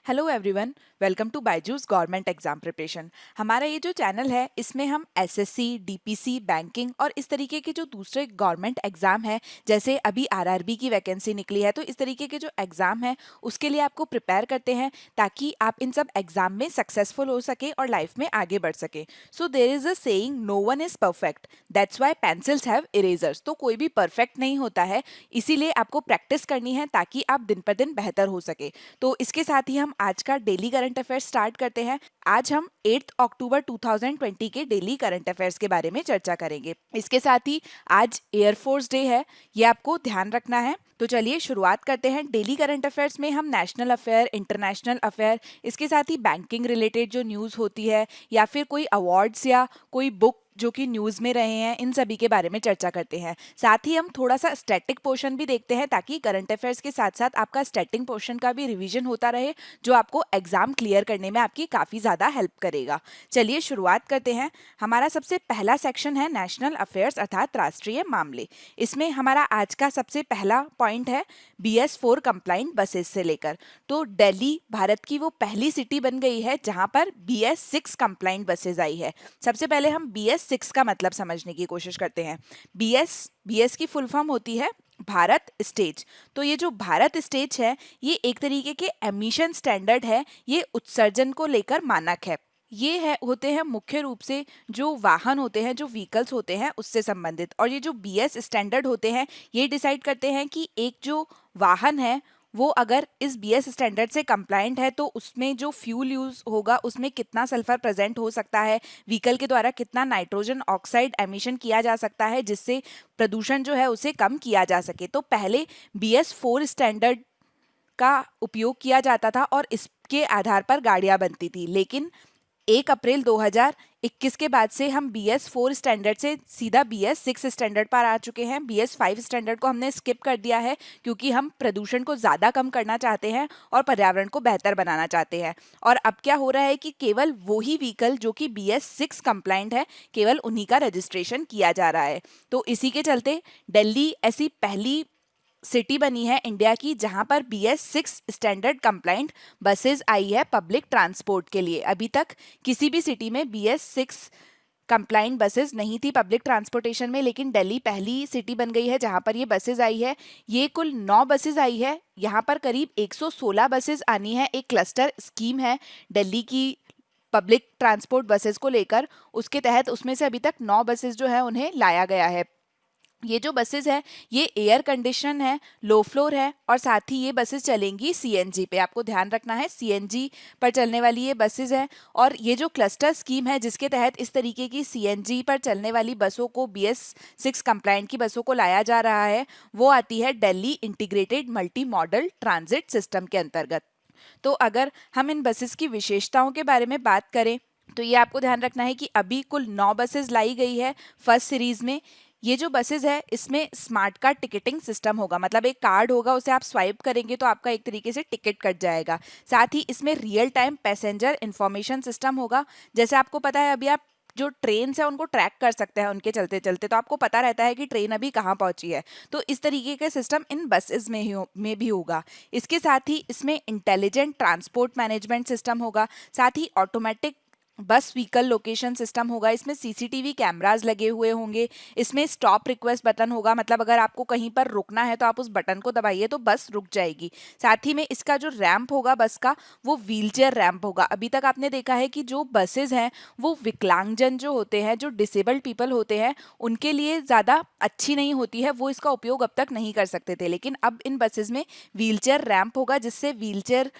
Hello everyone, welcome to Byju's government exam preparation. हमारा ये जो चैनल है इसमें हम एसएससी, डीपीसी, बैंकिंग और इस तरीके के जो दूसरे गवर्नमेंट एग्जाम है, जैसे अभी आरआरबी की वैकेंसी निकली है, तो इस तरीके के जो एग्जाम है उसके लिए आपको प्रिपेयर करते हैं ताकि आप इन सब एग्जाम में सक्सेसफुल हो सके और लाइफ में आगे बढ़ सके। So there is a saying, no one is perfect, that's why pencils have erasers. तो कोई भी परफेक्ट नहीं होता है, इसीलिए आपको प्रैक्टिस करनी है ताकि आप दिन पर दिन बेहतर हो सके। तो इसके साथ ही हम आज का डेली करंट अफेयर्स स्टार्ट करते हैं। आज हम 8 अक्टूबर 2020 के डेली करंट अफेयर्स के बारे में चर्चा करेंगे। इसके साथ ही आज एयरफोर्स डे है, ये आपको ध्यान रखना है। तो चलिए शुरुआत करते हैं। डेली करंट अफेयर्स में हम नेशनल अफेयर, इंटरनेशनल अफेयर, इसके साथ ही बैंकिंग रिलेटेड जो न्यूज़ होती है या फिर कोई अवार्ड्स या कोई बुक जो कि न्यूज़ में रहे हैं, इन सभी के बारे में चर्चा करते हैं। साथ ही हम थोड़ा सा स्टैटिक पोर्शन भी देखते हैं ताकि करंट अफेयर्स के साथ साथ आपका स्टैटिक पोर्शन का भी रिवीजन होता रहे, जो आपको एग्जाम क्लियर करने में आपकी काफ़ी ज़्यादा हेल्प करेगा। चलिए शुरुआत करते हैं। हमारा सबसे पहला सेक्शन है नेशनल अफेयर्स अर्थात राष्ट्रीय मामले। इसमें हमारा आज का सबसे पहला पॉइंट है BS4 कंप्लाइंट बसेस से लेकर। तो दिल्ली भारत की वो पहली सिटी बन गई है जहां पर BS6 कंप्लाइंट बसेस आई है। सबसे पहले हम BS6 का मतलब समझने की कोशिश करते हैं। BS की फुल फॉर्म होती है भारत स्टेज। तो ये जो भारत स्टेज है, ये एक तरीके के एमिशन स्टैंडर्ड है, ये उत्सर्जन को लेकर मानक है। ये है होते हैं मुख्य रूप से जो वाहन होते हैं, जो व्हीकल्स होते हैं उससे संबंधित। और ये जो BS स्टैंडर्ड होते हैं, ये डिसाइड करते हैं कि एक जो वाहन है वो अगर इस BS स्टैंडर्ड से कंप्लाइंट है तो उसमें जो फ्यूल यूज़ होगा उसमें कितना सल्फर प्रेजेंट हो सकता है, व्हीकल के द्वारा कितना नाइट्रोजन ऑक्साइड एमिशन किया जा सकता है जिससे प्रदूषण जो है उसे कम किया जा सके। तो पहले BS4 स्टैंडर्ड का उपयोग किया जाता था और इसके आधार पर गाड़ियां बनती थी, लेकिन 1 अप्रैल 2021 के बाद से हम BS4 स्टैंडर्ड से सीधा BS6 स्टैंडर्ड पर आ चुके हैं। BS5 स्टैंडर्ड को हमने स्किप कर दिया है क्योंकि हम प्रदूषण को ज़्यादा कम करना चाहते हैं और पर्यावरण को बेहतर बनाना चाहते हैं। और अब क्या हो रहा है कि केवल वही व्हीकल जो कि BS6 कंप्लाइंट है, केवल उन्हीं का रजिस्ट्रेशन किया जा रहा है। तो इसी के चलते दिल्ली ऐसी पहली सिटी बनी है इंडिया की जहां पर BS6 स्टैंडर्ड कंप्लाइंट बसेस आई है पब्लिक ट्रांसपोर्ट के लिए। अभी तक किसी भी सिटी में BS6 कंप्लाइंट बसेस नहीं थी पब्लिक ट्रांसपोर्टेशन में, लेकिन दिल्ली पहली सिटी बन गई है जहां पर ये बसेस आई है। ये कुल 9 बसेस आई है, यहाँ पर करीब 116 बसेस आनी है। एक क्लस्टर स्कीम है दिल्ली की पब्लिक ट्रांसपोर्ट बसेस को लेकर, उसके तहत उसमें से अभी तक 9 बसेस जो है उन्हें लाया गया है। ये जो बसेस है ये एयर कंडीशन है, लो फ्लोर है और साथ ही ये बसेस चलेंगी CNG पे। आपको ध्यान रखना है CNG पर चलने वाली ये बसेस है। और ये जो क्लस्टर स्कीम है जिसके तहत इस तरीके की CNG पर चलने वाली बसों को, BS6 कंप्लाइंट की बसों को लाया जा रहा है, वो आती है Delhi integrated multi modal transit system के अंतर्गत। तो अगर हम इन बसेस की विशेषताओं के बारे में बात करें तो ये आपको ध्यान रखना है कि अभी कुल 9 बसेस लाई गई है फर्स्ट सीरीज में। ये जो बसेस है इसमें स्मार्ट कार्ड टिकटिंग सिस्टम होगा, मतलब एक कार्ड होगा, उसे आप स्वाइप करेंगे तो आपका एक तरीके से टिकट कट जाएगा। साथ ही इसमें real time passenger information system होगा। जैसे आपको पता है अभी आप जो ट्रेन है उनको ट्रैक कर सकते हैं उनके चलते चलते, तो आपको पता रहता है कि ट्रेन अभी कहाँ पहुंची है। तो इस तरीके के सिस्टम इन बसेस में भी होगा। इसके साथ ही इसमें इंटेलिजेंट ट्रांसपोर्ट मैनेजमेंट सिस्टम होगा। साथ ही ऑटोमेटिक बस व्हीकल लोकेशन सिस्टम होगा। इसमें CCTV कैमरास लगे हुए होंगे। इसमें स्टॉप रिक्वेस्ट बटन होगा, मतलब अगर आपको कहीं पर रुकना है तो आप उस बटन को दबाइए तो बस रुक जाएगी। साथ ही में इसका जो रैंप होगा बस का, वो व्हीलचेयर रैंप होगा। अभी तक आपने देखा है कि जो बसेज हैं वो विकलांगजन जो होते हैं, जो डिसेबल्ड पीपल होते हैं, उनके लिए ज़्यादा अच्छी नहीं होती है, वो इसका उपयोग अब तक नहीं कर सकते थे। लेकिन अब इन बसेज में व्हीलचेयर रैंप होगा जिससे व्हीलचेयर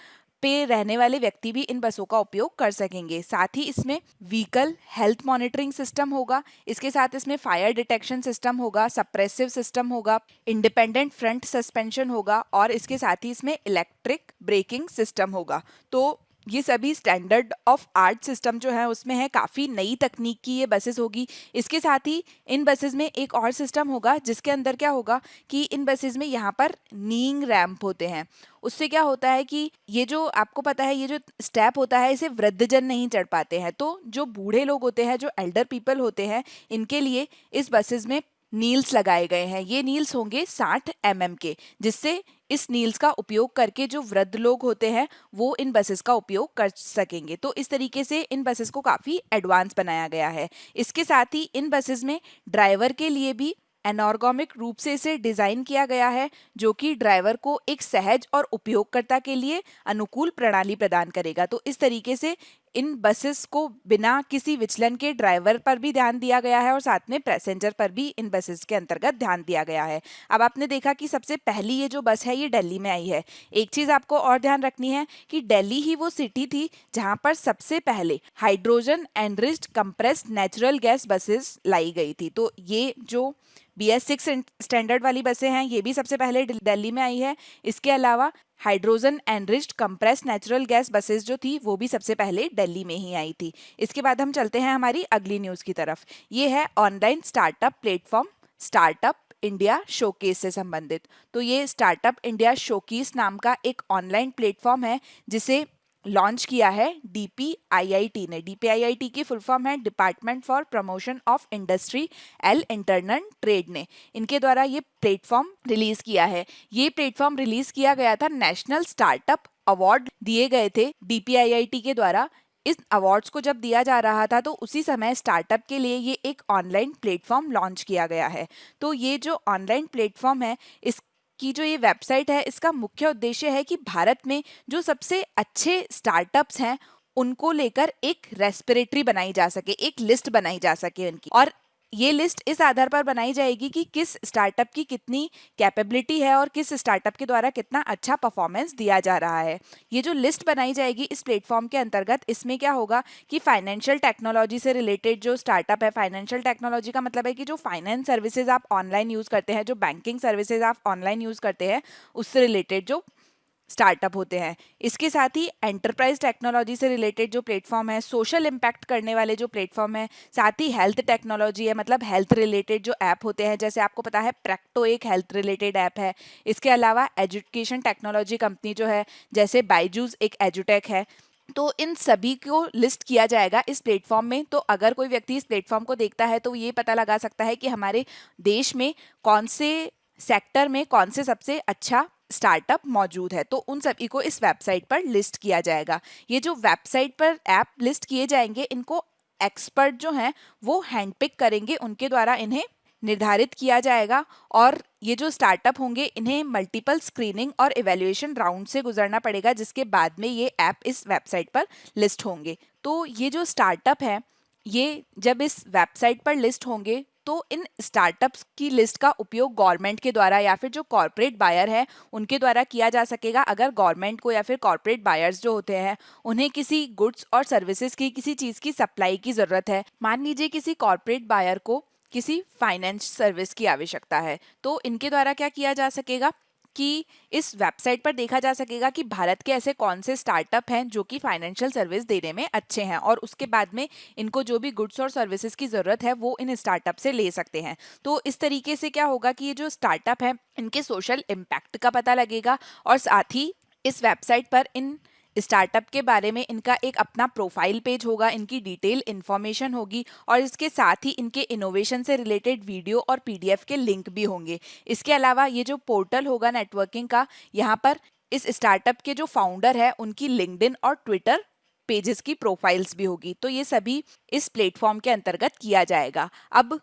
पे रहने वाले व्यक्ति भी इन बसों का उपयोग कर सकेंगे। साथ ही इसमें व्हीकल हेल्थ मॉनिटरिंग सिस्टम होगा। इसके साथ इसमें फायर डिटेक्शन सिस्टम होगा, सप्रेसिव सिस्टम होगा, इंडिपेंडेंट फ्रंट सस्पेंशन होगा और इसके साथ ही इसमें इलेक्ट्रिक ब्रेकिंग सिस्टम होगा। तो ये सभी स्टैंडर्ड ऑफ आर्ट सिस्टम जो है उसमें है, काफ़ी नई तकनीक की ये बसेस होगी। इसके साथ ही इन बसेस में एक और सिस्टम होगा जिसके अंदर क्या होगा कि इन बसेस में यहाँ पर नीइंग रैंप होते हैं। उससे क्या होता है कि ये जो आपको पता है ये जो स्टेप होता है इसे वृद्धजन नहीं चढ़ पाते हैं, तो जो बूढ़े लोग होते हैं, जो एल्डर पीपल होते हैं, इनके लिए इस बसेस में नील्स लगाए गए हैं। ये नील्स होंगे 60 mm के, जिससे इस नील्स का उपयोग करके जो वृद्ध लोग होते हैं वो इन बसेस का उपयोग कर सकेंगे। तो इस तरीके से इन बसेस को काफ़ी एडवांस बनाया गया है। इसके साथ ही इन बसेस में ड्राइवर के लिए भी एनर्गोमिक रूप से इसे डिज़ाइन किया गया है, जो कि ड्राइवर को एक सहज और उपयोगकर्ता के लिए अनुकूल प्रणाली प्रदान करेगा। तो इस तरीके से इन बसेस को बिना किसी विचलन के ड्राइवर पर भी ध्यान दिया गया है और साथ में पैसेंजर पर भी इन बसेस के अंतर्गत ध्यान दिया गया है। अब आपने देखा कि सबसे पहली ये जो बस है ये दिल्ली में आई है। एक चीज़ आपको और ध्यान रखनी है कि दिल्ली ही वो सिटी थी जहां पर सबसे पहले hydrogen enriched compressed natural gas buses लाई गई थी। तो ये जो BS6 स्टैंडर्ड वाली बसें हैं ये भी सबसे पहले दिल्ली में आई है। इसके अलावा hydrogen enriched compress natural gas buses जो थी वो भी सबसे पहले दिल्ली में ही आई थी। इसके बाद हम चलते हैं हमारी अगली न्यूज़ की तरफ। ये है online startup platform startup India showcase से संबंधित। तो ये स्टार्टअप इंडिया शोकेस नाम का एक ऑनलाइन प्लेटफॉर्म है जिसे लॉन्च किया है DPIIT ने। DPIIT की फुल फॉर्म है department for promotion of industry L internal trade ने। इनके द्वारा ये प्लेटफॉर्म रिलीज किया है। ये प्लेटफॉर्म रिलीज किया गया था, नेशनल स्टार्टअप अवार्ड दिए गए थे DPIIT के द्वारा। इस अवार्ड्स को जब दिया जा रहा था तो उसी समय स्टार्टअप के लिए ये एक ऑनलाइन प्लेटफॉर्म लॉन्च किया गया है। तो ये जो ऑनलाइन प्लेटफॉर्म है इस की जो ये वेबसाइट है इसका मुख्य उद्देश्य है कि भारत में जो सबसे अच्छे स्टार्टअप्स हैं उनको लेकर एक रेस्पिरेटरी बनाई जा सके, एक लिस्ट बनाई जा सके उनकी। और ये लिस्ट इस आधार पर बनाई जाएगी कि किस स्टार्टअप की कितनी कैपेबिलिटी है और किस स्टार्टअप के द्वारा कितना अच्छा परफॉर्मेंस दिया जा रहा है। ये जो लिस्ट बनाई जाएगी इस प्लेटफॉर्म के अंतर्गत, इसमें क्या होगा कि फाइनेंशियल टेक्नोलॉजी से रिलेटेड जो स्टार्टअप है, फाइनेंशियल टेक्नोलॉजी का मतलब है कि जो फाइनेंस सर्विसेज आप ऑनलाइन यूज़ करते हैं, जो बैंकिंग सर्विसेज आप ऑनलाइन यूज़ करते हैं, उससे रिलेटेड जो स्टार्टअप होते हैं। इसके साथ ही एंटरप्राइज टेक्नोलॉजी से रिलेटेड जो प्लेटफॉर्म है, सोशल इम्पैक्ट करने वाले जो प्लेटफॉर्म है, साथ ही हेल्थ टेक्नोलॉजी है, मतलब हेल्थ रिलेटेड जो ऐप होते हैं, जैसे आपको पता है प्रैक्टो एक हेल्थ रिलेटेड ऐप है। इसके अलावा एजुकेशन टेक्नोलॉजी कंपनी जो है, जैसे बायजूस एक एजुटेक है। तो इन सभी को लिस्ट किया जाएगा इस प्लेटफॉर्म में। तो अगर कोई व्यक्ति इस प्लेटफॉर्म को देखता है तो ये पता लगा सकता है कि हमारे देश में कौन से सेक्टर में कौन से सबसे अच्छा स्टार्टअप मौजूद है। तो उन सभी को इस वेबसाइट पर लिस्ट किया जाएगा। ये जो वेबसाइट पर ऐप लिस्ट किए जाएंगे इनको एक्सपर्ट जो हैं वो हैंडपिक करेंगे, उनके द्वारा इन्हें निर्धारित किया जाएगा। और ये जो स्टार्टअप होंगे इन्हें मल्टीपल स्क्रीनिंग और इवैल्यूएशन राउंड से गुजरना पड़ेगा, जिसके बाद में ये ऐप इस वेबसाइट पर लिस्ट होंगे। तो ये जो स्टार्टअप है ये जब इस वेबसाइट पर लिस्ट होंगे तो इन स्टार्टअप्स की लिस्ट का उपयोग गवर्नमेंट के द्वारा या फिर जो कॉर्पोरेट बायर है उनके द्वारा किया जा सकेगा। अगर गवर्नमेंट को या फिर कॉर्पोरेट बायर्स जो होते हैं उन्हें किसी गुड्स और सर्विसेज की किसी चीज़ की सप्लाई की ज़रूरत है, मान लीजिए किसी कॉर्पोरेट बायर को किसी फाइनेंस सर्विस की आवश्यकता है, तो इनके द्वारा क्या किया जा सकेगा कि इस वेबसाइट पर देखा जा सकेगा कि भारत के ऐसे कौन से स्टार्टअप हैं जो कि फाइनेंशियल सर्विस देने में अच्छे हैं, और उसके बाद में इनको जो भी गुड्स और सर्विसेज की ज़रूरत है वो इन स्टार्टअप से ले सकते हैं। तो इस तरीके से क्या होगा कि ये जो स्टार्टअप है इनके सोशल इम्पैक्ट का पता लगेगा, और साथ ही इस वेबसाइट पर इन स्टार्टअप के बारे में इनका एक अपना प्रोफाइल पेज होगा, इनकी डिटेल इन्फॉर्मेशन होगी, और इसके साथ ही इनके इनोवेशन से रिलेटेड वीडियो और PDF के लिंक भी होंगे। इसके अलावा ये जो पोर्टल होगा नेटवर्किंग का, यहाँ पर इस स्टार्टअप के जो फाउंडर है उनकी लिंक्डइन और ट्विटर पेजेस की प्रोफाइल्स भी होगी। तो ये सभी इस प्लेटफॉर्म के अंतर्गत किया जाएगा। अब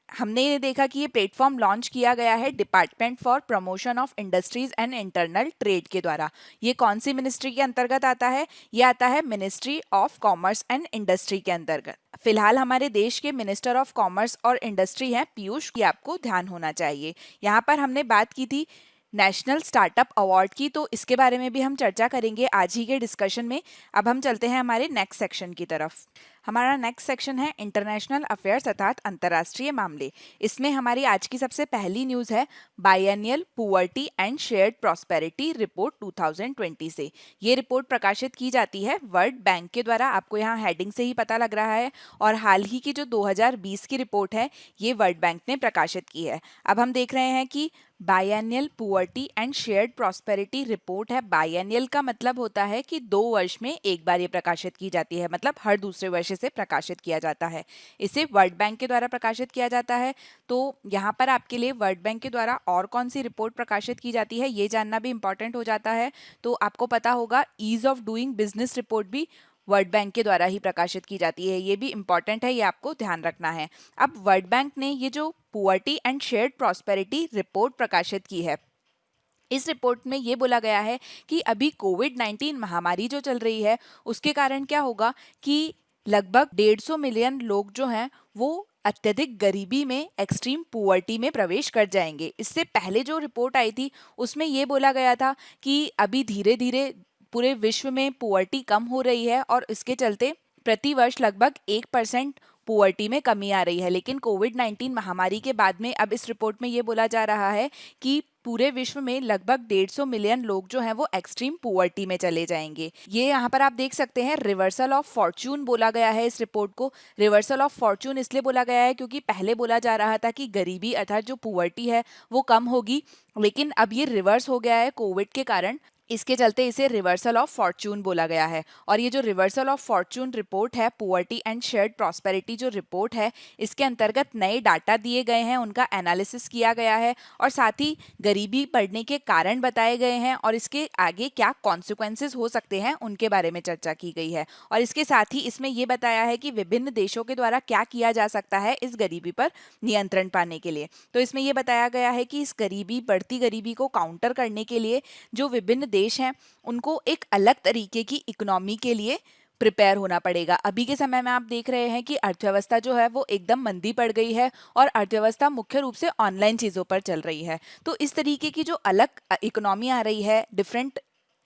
हमने ये देखा कि ये प्लेटफॉर्म लॉन्च किया गया है department for promotion of industries and internal trade के द्वारा। ये कौन सी मिनिस्ट्री के अंतर्गत आता है? ये आता है ministry of commerce and industry के अंतर्गत। फिलहाल हमारे देश के मिनिस्टर ऑफ कॉमर्स और इंडस्ट्री हैं पीयूष, की आपको ध्यान होना चाहिए। यहाँ पर हमने बात की थी नेशनल स्टार्टअप अवार्ड की, तो इसके बारे में भी हम चर्चा करेंगे आज ही के डिस्कशन में। अब हम चलते हैं हमारे नेक्स्ट सेक्शन की तरफ। हमारा नेक्स्ट सेक्शन है इंटरनेशनल अफेयर्स अर्थात अंतर्राष्ट्रीय मामले। इसमें हमारी आज की सबसे पहली न्यूज़ है biennial poverty and shared prosperity report 2020 से। ये रिपोर्ट प्रकाशित की जाती है वर्ल्ड बैंक के द्वारा, आपको यहाँ हेडिंग से ही पता लग रहा है, और हाल ही की जो 2020 की रिपोर्ट है ये वर्ल्ड बैंक ने प्रकाशित की है। अब हम देख रहे हैं कि biennial poverty and shared prosperity report है। बायएनियल का मतलब होता है कि 2 वर्ष में एक बार ये प्रकाशित की जाती है, मतलब हर दूसरे वर्ष उद्देश्य से प्रकाशित किया जाता है। इसे वर्ल्ड बैंक के द्वारा प्रकाशित किया जाता है। तो यहाँ पर आपके लिए वर्ल्ड बैंक के द्वारा और कौन सी रिपोर्ट प्रकाशित की जाती है ये जानना भी इंपॉर्टेंट हो जाता है। तो आपको पता होगा ease of doing business report भी वर्ल्ड बैंक के द्वारा ही प्रकाशित की जाती है। ये भी इंपॉर्टेंट है, ये आपको ध्यान रखना है। अब वर्ल्ड बैंक ने ये जो poverty and shared prosperity report प्रकाशित की है, इस रिपोर्ट में ये बोला गया है कि अभी कोविड-19 महामारी जो चल रही है उसके कारण क्या होगा कि लगभग 150 मिलियन लोग जो हैं वो अत्यधिक गरीबी में, एक्सट्रीम पुअर्टी में प्रवेश कर जाएंगे। इससे पहले जो रिपोर्ट आई थी उसमें ये बोला गया था कि अभी धीरे धीरे पूरे विश्व में पुअर्टी कम हो रही है और इसके चलते प्रतिवर्ष लगभग 1% पुअर्टी में कमी आ रही है। लेकिन कोविड-19 महामारी के बाद में अब इस रिपोर्ट में ये बोला जा रहा है कि पूरे विश्व में लगभग 150 मिलियन लोग जो हैं वो एक्सट्रीम पुअर्टी में चले जाएंगे। ये यहाँ पर आप देख सकते हैं रिवर्सल ऑफ फॉर्च्यून बोला गया है इस रिपोर्ट को। रिवर्सल ऑफ फॉर्च्यून इसलिए बोला गया है क्योंकि पहले बोला जा रहा था कि गरीबी अर्थात जो पुअर्टी है वो कम होगी, लेकिन अब ये रिवर्स हो गया है कोविड के कारण। इसके चलते इसे रिवर्सल ऑफ फॉर्च्यून बोला गया है। और ये जो रिवर्सल ऑफ फॉर्च्यून रिपोर्ट है, पुअर्टी एंड शेयर्ड प्रॉस्पेरिटी जो रिपोर्ट है, इसके अंतर्गत नए डाटा दिए गए हैं, उनका एनालिसिस किया गया है और साथ ही गरीबी बढ़ने के कारण बताए गए हैं और इसके आगे क्या कॉन्सिक्वेंसेस हो सकते हैं उनके बारे में चर्चा की गई है। और इसके साथ ही इसमें ये बताया है कि विभिन्न देशों के द्वारा क्या किया जा सकता है इस गरीबी पर नियंत्रण पाने के लिए। तो इसमें यह बताया गया है कि इस बढ़ती गरीबी को काउंटर करने के लिए जो विभिन्न देश हैं उनको एक अलग तरीके की इकोनॉमी के लिए प्रिपेयर होना पड़ेगा। अभी के समय में आप देख रहे हैं कि अर्थव्यवस्था जो है वो एकदम मंदी पड़ गई है और अर्थव्यवस्था मुख्य रूप से ऑनलाइन चीज़ों पर चल रही है। तो इस तरीके की जो अलग इकोनॉमी आ रही है, डिफरेंट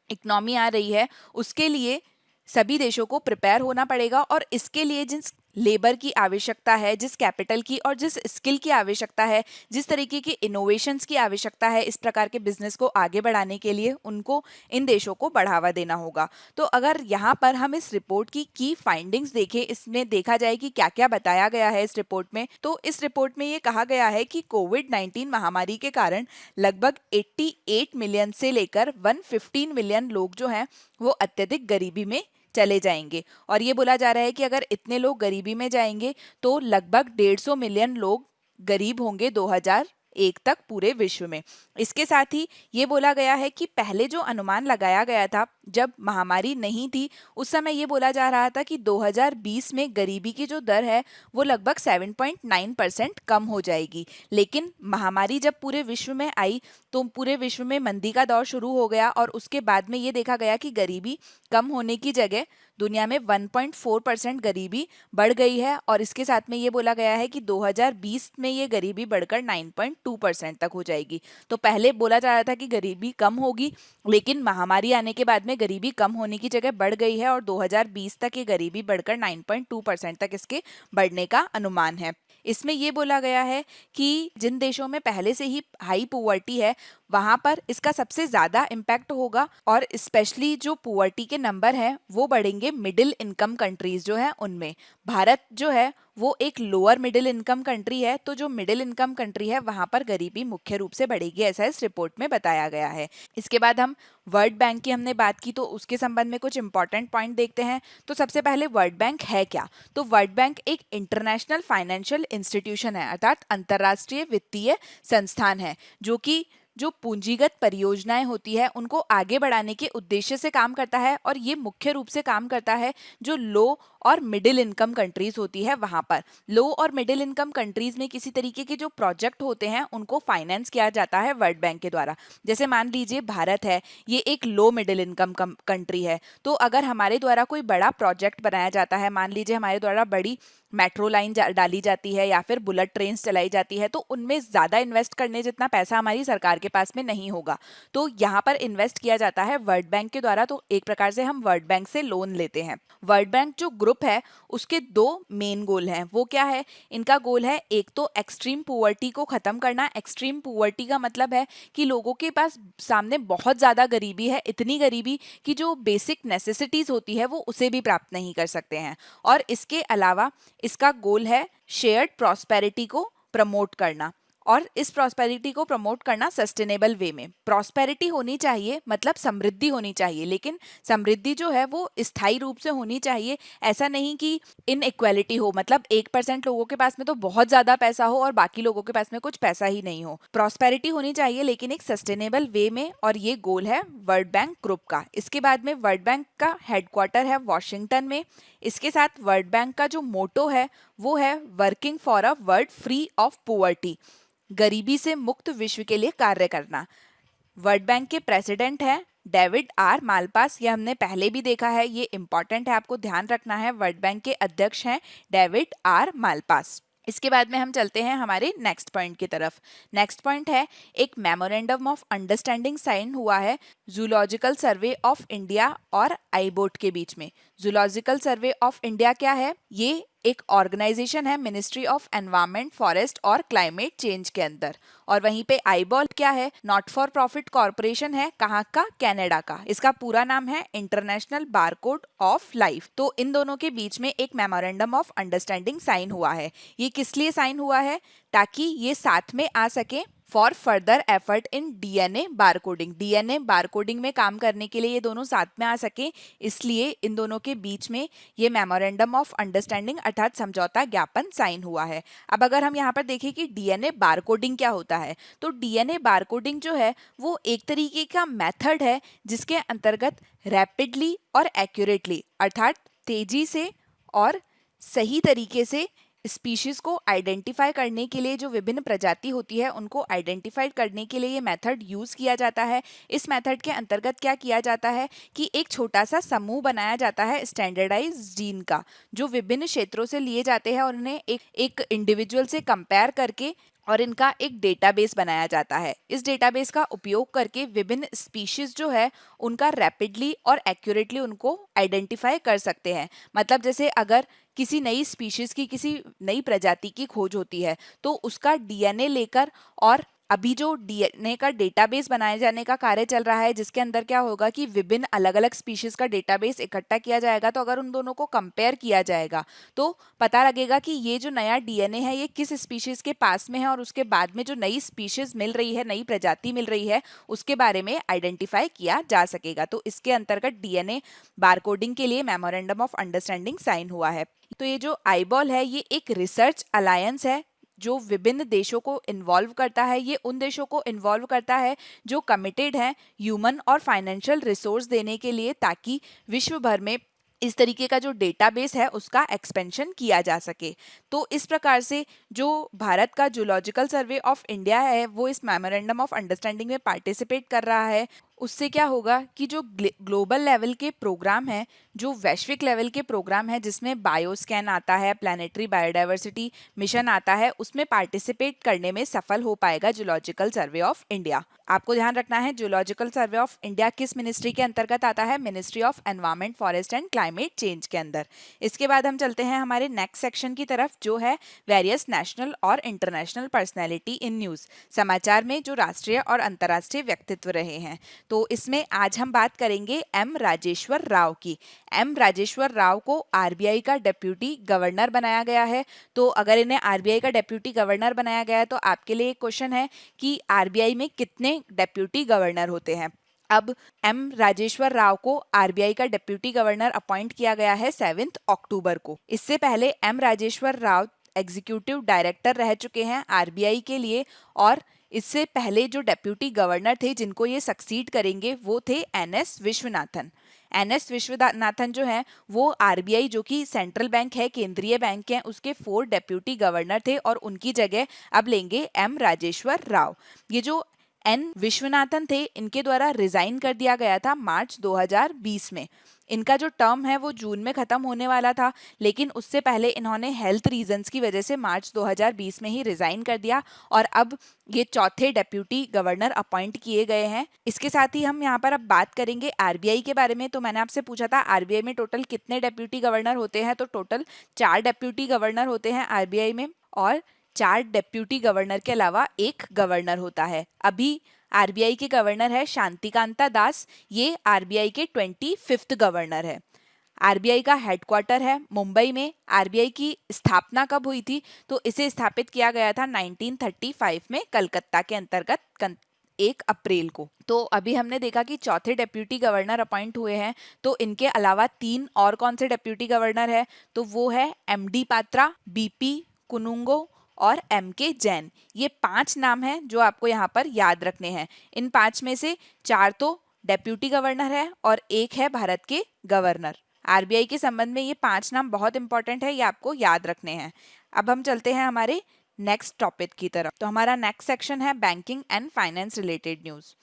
इकोनॉमी आ रही है, उसके लिए सभी देशों को प्रिपेयर होना पड़ेगा और इसके लिए जिस लेबर की आवश्यकता है, जिस कैपिटल की और जिस स्किल की आवश्यकता है, जिस तरीके की इनोवेशंस की आवश्यकता है इस प्रकार के बिजनेस को आगे बढ़ाने के लिए, उनको इन देशों को बढ़ावा देना होगा। तो अगर यहाँ पर हम इस रिपोर्ट की फाइंडिंग्स देखें, इसमें देखा जाए कि क्या क्या बताया गया है इस रिपोर्ट में, तो इस रिपोर्ट में ये कहा गया है कि कोविड-19 महामारी के कारण लगभग 88 मिलियन से लेकर 115 मिलियन लोग जो हैं वो अत्यधिक गरीबी में चले जाएंगे। और ये बोला जा रहा है कि अगर इतने लोग गरीबी में जाएंगे तो लगभग 150 मिलियन लोग गरीब होंगे 2001 तक पूरे विश्व में। इसके साथ ही ये बोला गया है कि पहले जो अनुमान लगाया गया था जब महामारी नहीं थी उस समय ये बोला जा रहा था कि 2020 में गरीबी की जो दर है वो लगभग 7.9% कम हो जाएगी। लेकिन महामारी जब पूरे विश्व में आई तो पूरे विश्व में मंदी का दौर शुरू हो गया और उसके बाद में ये देखा गया कि गरीबी कम होने की जगह दुनिया में 1.4% गरीबी बढ़ गई है। और इसके साथ में ये बोला गया है कि 2020 में ये गरीबी बढ़कर 9.2% तक हो जाएगी। तो पहले बोला जा रहा था कि गरीबी कम होगी, लेकिन महामारी आने के बाद में गरीबी कम होने की जगह बढ़ गई है और 2020 तक ये गरीबी बढ़कर 9.2% तक इसके बढ़ने का अनुमान है। इसमें ये बोला गया है कि जिन देशों में पहले से ही हाई पुअर्टी है वहां पर इसका सबसे ज्यादा इम्पैक्ट होगा और स्पेशली जो पुअर्टी के नंबर हैं वो बढ़ेंगे मिडिल इनकम कंट्रीज जो है उनमें। भारत जो है वो एक लोअर मिडिल इनकम कंट्री है, तो जो मिडिल इनकम कंट्री है वहां पर गरीबी मुख्य रूप से बढ़ेगी, ऐसा इस रिपोर्ट में बताया गया है। इसके बाद हम वर्ल्ड बैंक की हमने बात की तो उसके संबंध में कुछ इंपॉर्टेंट पॉइंट देखते हैं। तो सबसे पहले वर्ल्ड बैंक है क्या? तो वर्ल्ड बैंक एक इंटरनेशनल फाइनेंशियल इंस्टीट्यूशन है, अर्थात अंतर्राष्ट्रीय वित्तीय संस्थान है जो पूंजीगत परियोजनाएं होती है उनको आगे बढ़ाने के उद्देश्य से काम करता है। और ये मुख्य रूप से काम करता है जो लो और मिडिल इनकम कंट्रीज होती है वहां पर। लो और मिडिल इनकम कंट्रीज में किसी तरीके के जो प्रोजेक्ट होते हैं उनको फाइनेंस किया जाता है वर्ल्ड बैंक के द्वारा। जैसे मान लीजिए भारत है, ये एक लो मिडिल इनकम कंट्री है, तो अगर हमारे द्वारा कोई बड़ा प्रोजेक्ट बनाया जाता है, मान लीजिए हमारे द्वारा बड़ी मेट्रो लाइन डाली जाती है या फिर बुलेट ट्रेन चलाई जाती है, तो उनमें ज्यादा इन्वेस्ट करने जितना पैसा हमारी सरकार के पास में नहीं होगा, तो यहाँ पर इन्वेस्ट किया जाता है वर्ल्ड बैंक के द्वारा। तो एक प्रकार से हम वर्ल्ड बैंक से लोन लेते हैं। वर्ल्ड बैंक जो ग्रुप है उसके दो मेन गोल हैं। वो क्या है? इनका गोल है एक तो एक्सट्रीम पुअर्टी को खत्म करना। एक्सट्रीम पुअर्टी का मतलब है कि लोगों के पास सामने बहुत ज्यादा गरीबी है, इतनी गरीबी कि जो बेसिक नेसेसिटीज होती है वो उसे भी प्राप्त नहीं कर सकते हैं। और इसके अलावा इसका गोल है शेयर्ड प्रॉस्पेरिटी को प्रमोट करना। और इस प्रॉस्पेरिटी को प्रमोट करना सस्टेनेबल वे में। प्रॉस्पेरिटी होनी चाहिए मतलब समृद्धि होनी चाहिए, लेकिन समृद्धि जो है वो स्थायी रूप से होनी चाहिए। ऐसा नहीं कि इनइक्वालिटी हो, मतलब 1% लोगों के पास में तो बहुत ज्यादा पैसा हो और बाकी लोगों के पास में कुछ पैसा ही नहीं हो। प्रॉस्पेरिटी होनी चाहिए लेकिन एक सस्टेनेबल वे में, और ये गोल है वर्ल्ड बैंक ग्रुप का। इसके बाद में वर्ल्ड बैंक का हेडक्वार्टर है वॉशिंगटन में। इसके साथ वर्ल्ड बैंक का जो मोटो है वो है working for a world free of poverty, गरीबी से मुक्त विश्व के लिए कार्य करना। वर्ल्ड बैंक के प्रेसिडेंट हैं डेविड आर मालपास, ये हमने पहले भी देखा है, ये इंपॉर्टेंट है, आपको ध्यान रखना है। वर्ल्ड बैंक के अध्यक्ष हैं डेविड आर मालपास। इसके बाद में हम चलते हैं हमारे नेक्स्ट पॉइंट की तरफ। नेक्स्ट पॉइंट है एक मेमोरेंडम ऑफ अंडरस्टैंडिंग साइन हुआ है जूलॉजिकल सर्वे ऑफ इंडिया और आईबोट के बीच में। जूलॉजिकल सर्वे ऑफ इंडिया क्या है? ये एक ऑर्गेनाइजेशन है मिनिस्ट्री ऑफ एनवायरमेंट, फॉरेस्ट और क्लाइमेट चेंज के अंदर। और वहीं पे आईबॉल क्या है? नॉट फॉर प्रॉफिट कॉर्पोरेशन है। कहाँ का? कनाडा का। इसका पूरा नाम है इंटरनेशनल बारकोड ऑफ लाइफ। तो इन दोनों के बीच में एक मेमोरेंडम ऑफ अंडरस्टैंडिंग साइन हुआ है। ये किस लिए साइन हुआ है? ताकि ये साथ में आ सके for further effort in DNA barcoding. DNA barcoding में काम करने के लिए ये दोनों साथ में आ सके, इसलिए इन दोनों के बीच में ये मेमोरेंडम ऑफ अंडरस्टैंडिंग अर्थात समझौता ज्ञापन साइन हुआ है। अब अगर हम यहाँ पर देखें कि डीएनए बारकोडिंग क्या होता है, तो डीएनए बारकोडिंग जो है वो एक तरीके का मेथड है जिसके अंतर्गत रैपिडली और एक्यूरेटली अर्थात तेजी से और सही तरीके से स्पीशीज को आइडेंटिफाई करने के लिए, जो विभिन्न प्रजाति होती है उनको आइडेंटिफाई करने के लिए ये मेथड यूज़ किया जाता है। इस मेथड के अंतर्गत क्या किया जाता है कि एक छोटा सा समूह बनाया जाता है स्टैंडर्डाइज जीन का, जो विभिन्न क्षेत्रों से लिए जाते हैं और उन्हें एक इंडिविजुअल से कंपेयर करके और इनका एक डेटाबेस बनाया जाता है। इस डेटाबेस का उपयोग करके विभिन्न स्पीशीज जो है उनका रैपिडली और एक्यूरेटली उनको आइडेंटिफाई कर सकते हैं। मतलब जैसे अगर किसी नई स्पीशीज की, किसी नई प्रजाति की खोज होती है तो उसका डीएनए लेकर, और अभी जो डीएनए का डेटाबेस बनाए जाने का कार्य चल रहा है जिसके अंदर क्या होगा कि विभिन्न अलग अलग स्पीशीज का डेटाबेस इकट्ठा किया जाएगा, तो अगर उन दोनों को कंपेयर किया जाएगा तो पता लगेगा कि ये जो नया डीएनए है ये किस स्पीशीज के पास में है, और उसके बाद में जो नई स्पीशीज मिल रही है, नई प्रजाति मिल रही है, उसके बारे में आइडेंटिफाई किया जा सकेगा। तो इसके अंतर्गत डीएनए बारकोडिंग के लिए मेमोरेंडम ऑफ अंडरस्टैंडिंग साइन हुआ है। तो ये जो आईबॉल है ये एक रिसर्च अलायंस है जो विभिन्न देशों को इन्वॉल्व करता है। ये उन देशों को इन्वॉल्व करता है जो कमिटेड हैं ह्यूमन और फाइनेंशियल रिसोर्स देने के लिए, ताकि विश्व भर में इस तरीके का जो डेटाबेस है उसका एक्सपेंशन किया जा सके। तो इस प्रकार से जो भारत का जूलॉजिकल सर्वे ऑफ इंडिया है वो इस मेमोरेंडम ऑफ अंडरस्टैंडिंग में पार्टिसिपेट कर रहा है। उससे क्या होगा कि जो ग्लोबल लेवल के प्रोग्राम है, जो वैश्विक लेवल के प्रोग्राम है जिसमें बायोस्कैन आता है, प्लानिटरी बायोडाइवर्सिटी मिशन आता है, उसमें पार्टिसिपेट करने में सफल हो पाएगा जूलॉजिकल सर्वे ऑफ इंडिया। आपको ध्यान रखना है जूलॉजिकल सर्वे ऑफ इंडिया किस मिनिस्ट्री के अंतर्गत आता है? Ministry of environment, forest and climate change के अंदर। इसके बाद हम चलते हैं हमारे नेक्स्ट सेक्शन की तरफ जो है वेरियस नेशनल और इंटरनेशनल पर्सनैलिटी इन न्यूज, समाचार में जो राष्ट्रीय और अंतर्राष्ट्रीय व्यक्तित्व रहे हैं। तो इसमें आज हम बात करेंगे एम राजेश्वर राव की। एम राजेश्वर राव को आरबीआई का डेप्यूटी गवर्नर बनाया गया है। तो अगर इन्हें आरबीआई का डेप्यूटी गवर्नर बनाया गया है तो आपके लिए एक क्वेश्चन है कि आरबीआई में कितने डेप्यूटी गवर्नर होते हैं। अब एम राजेश्वर राव को आरबीआई का डेप्यूटी गवर्नर अपॉइंट किया गया है 7 अक्टूबर को। इससे पहले M Rajeshwar Rao executive director रह चुके हैं आरबीआई के लिए, और इससे पहले जो डेप्यूटी गवर्नर थे जिनको ये सक्सीड करेंगे वो थे एनएस विश्वनाथन। एनएस विश्वनाथन जो है वो आरबीआई जो कि सेंट्रल बैंक है, केंद्रीय बैंक है, उसके 4 डेप्यूटी गवर्नर थे और उनकी जगह अब लेंगे एम राजेश्वर राव। ये जो एन विश्वनाथन थे इनके द्वारा रिजाइन कर दिया गया था मार्च 2020 में। इनका जो टर्म है वो जून में खत्म होने वाला था, लेकिन उससे पहले इन्होंने हेल्थ रीजंस की वजह से मार्च 2020 में ही रिजाइन कर दिया और अब ये चौथे डेप्यूटी गवर्नर अपॉइंट किए गए हैं। इसके साथ ही हम यहाँ पर अब बात करेंगे आरबीआई के बारे में। तो मैंने आपसे पूछा था आरबीआई में टोटल कितने डेप्यूटी गवर्नर होते हैं, तो टोटल 4 डेप्यूटी गवर्नर होते हैं आरबीआई में, और 4 डेप्यूटी गवर्नर के अलावा एक गवर्नर होता है। अभी आरबीआई के गवर्नर है शांतिकांता दास, ये आरबीआई के 25th गवर्नर है। आरबीआई का हेडक्वार्टर है मुंबई में। आरबीआई की स्थापना कब हुई थी? तो इसे स्थापित किया गया था 1935 में कलकत्ता के अंतर्गत 1 अप्रैल को। तो अभी हमने देखा कि चौथे डेप्यूटी गवर्नर अपॉइंट हुए हैं, तो इनके अलावा 3 और कौन से डेप्यूटी गवर्नर है? तो वो है एमडी पात्रा, बीपी कुनुंगो और एम के जैन। ये 5 नाम हैं जो आपको यहाँ पर याद रखने हैं। इन 5 में से 4 तो डेप्यूटी गवर्नर है और 1 है भारत के गवर्नर। आरबीआई के संबंध में ये 5 नाम बहुत इंपॉर्टेंट है, ये आपको याद रखने हैं। अब हम चलते हैं हमारे नेक्स्ट टॉपिक की तरफ। तो हमारा नेक्स्ट सेक्शन है banking and finance related news.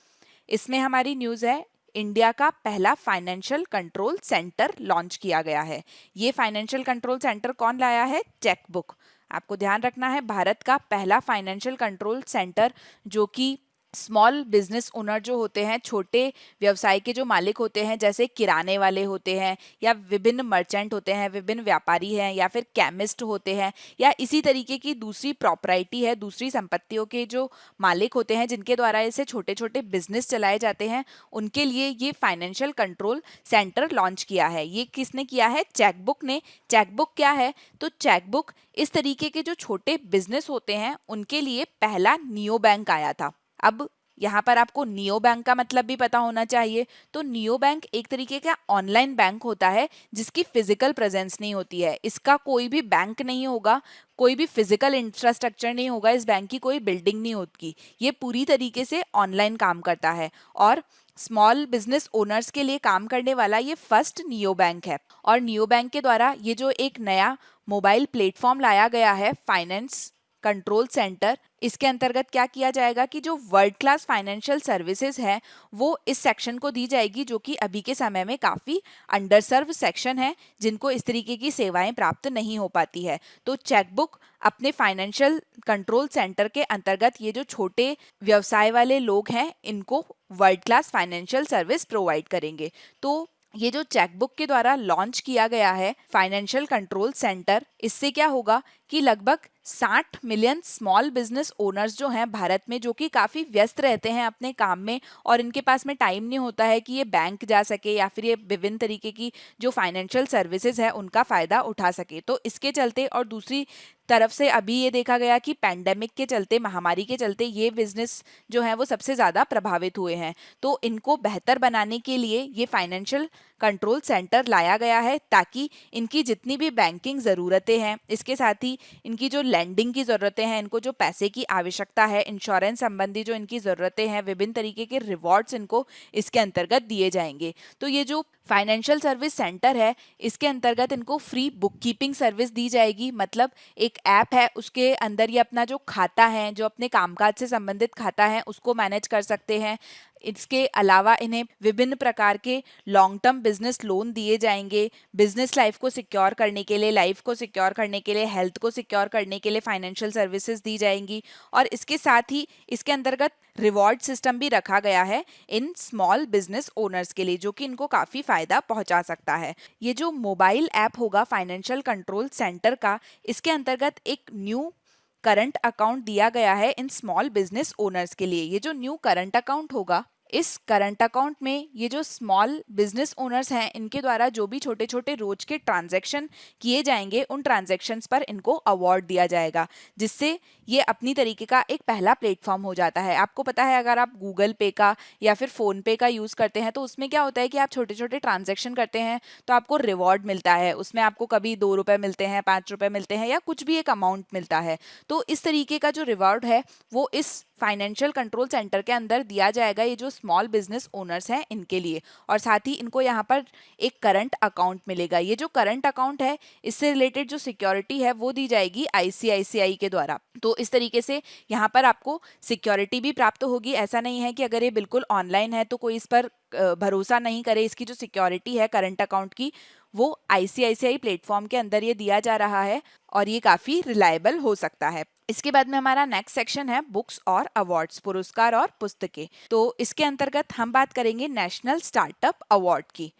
इसमें हमारी न्यूज़ है इंडिया का पहला फाइनेंशियल कंट्रोल सेंटर लॉन्च किया गया है। ये फाइनेंशियल कंट्रोल सेंटर कौन लाया है? चेकबुक। आपको ध्यान रखना है, भारत का पहला फाइनेंशियल कंट्रोल सेंटर जो कि स्मॉल बिजनेस ओनर जो होते हैं, छोटे व्यवसाय के जो मालिक होते हैं, जैसे किराने वाले होते हैं या विभिन्न मर्चेंट होते हैं, विभिन्न व्यापारी हैं या फिर केमिस्ट होते हैं या इसी तरीके की दूसरी प्रॉपर्टी है, दूसरी संपत्तियों के जो मालिक होते हैं जिनके द्वारा ऐसे छोटे छोटे बिजनेस चलाए जाते हैं, उनके लिए ये फाइनेंशियल कंट्रोल सेंटर लॉन्च किया है। ये किसने किया है? चेकबुक ने। चेकबुक क्या है? तो चेकबुक इस तरीके के जो छोटे बिजनेस होते हैं उनके लिए पहला नियो बैंक आया था। अब यहाँ पर आपको नियो बैंक का मतलब भी पता होना चाहिए। तो नियो बैंक एक तरीके का ऑनलाइन बैंक होता है जिसकी फिजिकल प्रेजेंस नहीं होती है। इसका कोई भी बैंक नहीं होगा, कोई भी फिजिकल इंफ्रास्ट्रक्चर नहीं होगा, इस बैंक की कोई बिल्डिंग नहीं होगी। ये पूरी तरीके से ऑनलाइन काम करता है और स्मॉल बिजनेस ओनर्स के लिए काम करने वाला ये फर्स्ट नियो बैंक है। और नियो बैंक के द्वारा ये जो एक नया मोबाइल प्लेटफॉर्म लाया गया है फाइनेंस कंट्रोल सेंटर, इसके अंतर्गत क्या किया जाएगा कि जो वर्ल्ड क्लास फाइनेंशियल सर्विसेज है वो इस सेक्शन को दी जाएगी, जो कि अभी के समय में काफ़ी अंडर सर्व सेक्शन है जिनको इस तरीके की सेवाएं प्राप्त नहीं हो पाती है। तो चेकबुक अपने फाइनेंशियल कंट्रोल सेंटर के अंतर्गत ये जो छोटे व्यवसाय वाले लोग हैं इनको world class financial service provide करेंगे। तो ये जो चेकबुक के द्वारा लॉन्च किया गया है फाइनेंशियल कंट्रोल सेंटर, इससे क्या होगा कि लगभग 60 मिलियन स्मॉल बिजनेस ओनर्स जो हैं भारत में, जो कि काफ़ी व्यस्त रहते हैं अपने काम में और इनके पास में टाइम नहीं होता है कि ये बैंक जा सके या फिर ये विभिन्न तरीके की जो फाइनेंशियल सर्विसेज है उनका फ़ायदा उठा सके। तो इसके चलते और दूसरी तरफ से अभी ये देखा गया कि पैंडेमिक के चलते, महामारी के चलते ये बिजनेस जो है वो सबसे ज़्यादा प्रभावित हुए हैं। तो इनको बेहतर बनाने के लिए ये फाइनेंशियल कंट्रोल सेंटर लाया गया है ताकि इनकी जितनी भी बैंकिंग ज़रूरतें हैं, इसके साथ ही इनकी जो लैंडिंग की ज़रूरतें हैं, इनको जो पैसे की आवश्यकता है, इंश्योरेंस संबंधी जो इनकी ज़रूरतें हैं, विभिन्न तरीके के रिवॉर्ड्स इनको इसके अंतर्गत दिए जाएंगे। तो ये जो फाइनेंशियल सर्विस सेंटर है इसके अंतर्गत इनको फ्री बुक कीपिंग सर्विस दी जाएगी। मतलब एक ऐप है, उसके अंदर ये अपना जो खाता है, जो अपने कामकाज से संबंधित खाता है, उसको मैनेज कर सकते हैं। इसके अलावा इन्हें विभिन्न प्रकार के लॉन्ग टर्म बिजनेस लोन दिए जाएंगे। बिजनेस लाइफ को सिक्योर करने के लिए, लाइफ को सिक्योर करने के लिए, हेल्थ को सिक्योर करने के लिए फाइनेंशियल सर्विसेज दी जाएंगी। और इसके साथ ही इसके अंतर्गत रिवॉर्ड सिस्टम भी रखा गया है इन स्मॉल बिजनेस ओनर्स के लिए, जो कि इनको काफ़ी फायदा पहुंचा सकता है। ये जो मोबाइल ऐप होगा फाइनेंशियल कंट्रोल सेंटर का, इसके अंतर्गत एक न्यू करंट अकाउंट दिया गया है इन स्मॉल बिजनेस ओनर्स के लिए। ये जो न्यू करंट अकाउंट होगा, इस करंट अकाउंट में ये जो स्मॉल बिजनेस ओनर्स हैं इनके द्वारा जो भी छोटे छोटे रोज के ट्रांजैक्शन किए जाएंगे उन ट्रांजैक्शंस पर इनको अवार्ड दिया जाएगा, जिससे ये अपनी तरीके का एक पहला प्लेटफॉर्म हो जाता है। आपको पता है अगर आप गूगल पे का या फिर फ़ोन पे का यूज़ करते हैं तो उसमें क्या होता है कि आप छोटे छोटे ट्रांजैक्शन करते हैं तो आपको रिवॉर्ड मिलता है। उसमें आपको कभी 2 रुपये मिलते हैं, 5 रुपये मिलते हैं या कुछ भी एक अमाउंट मिलता है। तो इस तरीके का जो रिवॉर्ड है वो इस फाइनेंशियल कंट्रोल सेंटर के अंदर दिया जाएगा ये जो स्मॉल बिजनेस ओनर्स हैं इनके लिए। और साथ ही इनको यहाँ पर एक करंट अकाउंट मिलेगा। ये जो करंट अकाउंट है इससे रिलेटेड जो सिक्योरिटी है वो दी जाएगी आईसीआईसीआई के द्वारा। तो इस तरीके से यहाँ पर आपको सिक्योरिटी भी प्राप्त होगी। ऐसा नहीं है कि अगर ये बिल्कुल ऑनलाइन है तो कोई इस पर भरोसा नहीं करे। इसकी जो सिक्योरिटी है करंट अकाउंट की वो आईसीआईसीआई प्लेटफॉर्म के अंदर ये दिया जा रहा है और ये काफ़ी रिलायबल हो सकता है। इसके बाद में हमारा नेक्स्ट सेक्शन है बुक्स और अवार्ड्स, पुरस्कार और पुस्तकें। तो इसके अंतर्गत हम बात करेंगे नेशनल स्टार्टअप अवार्ड की।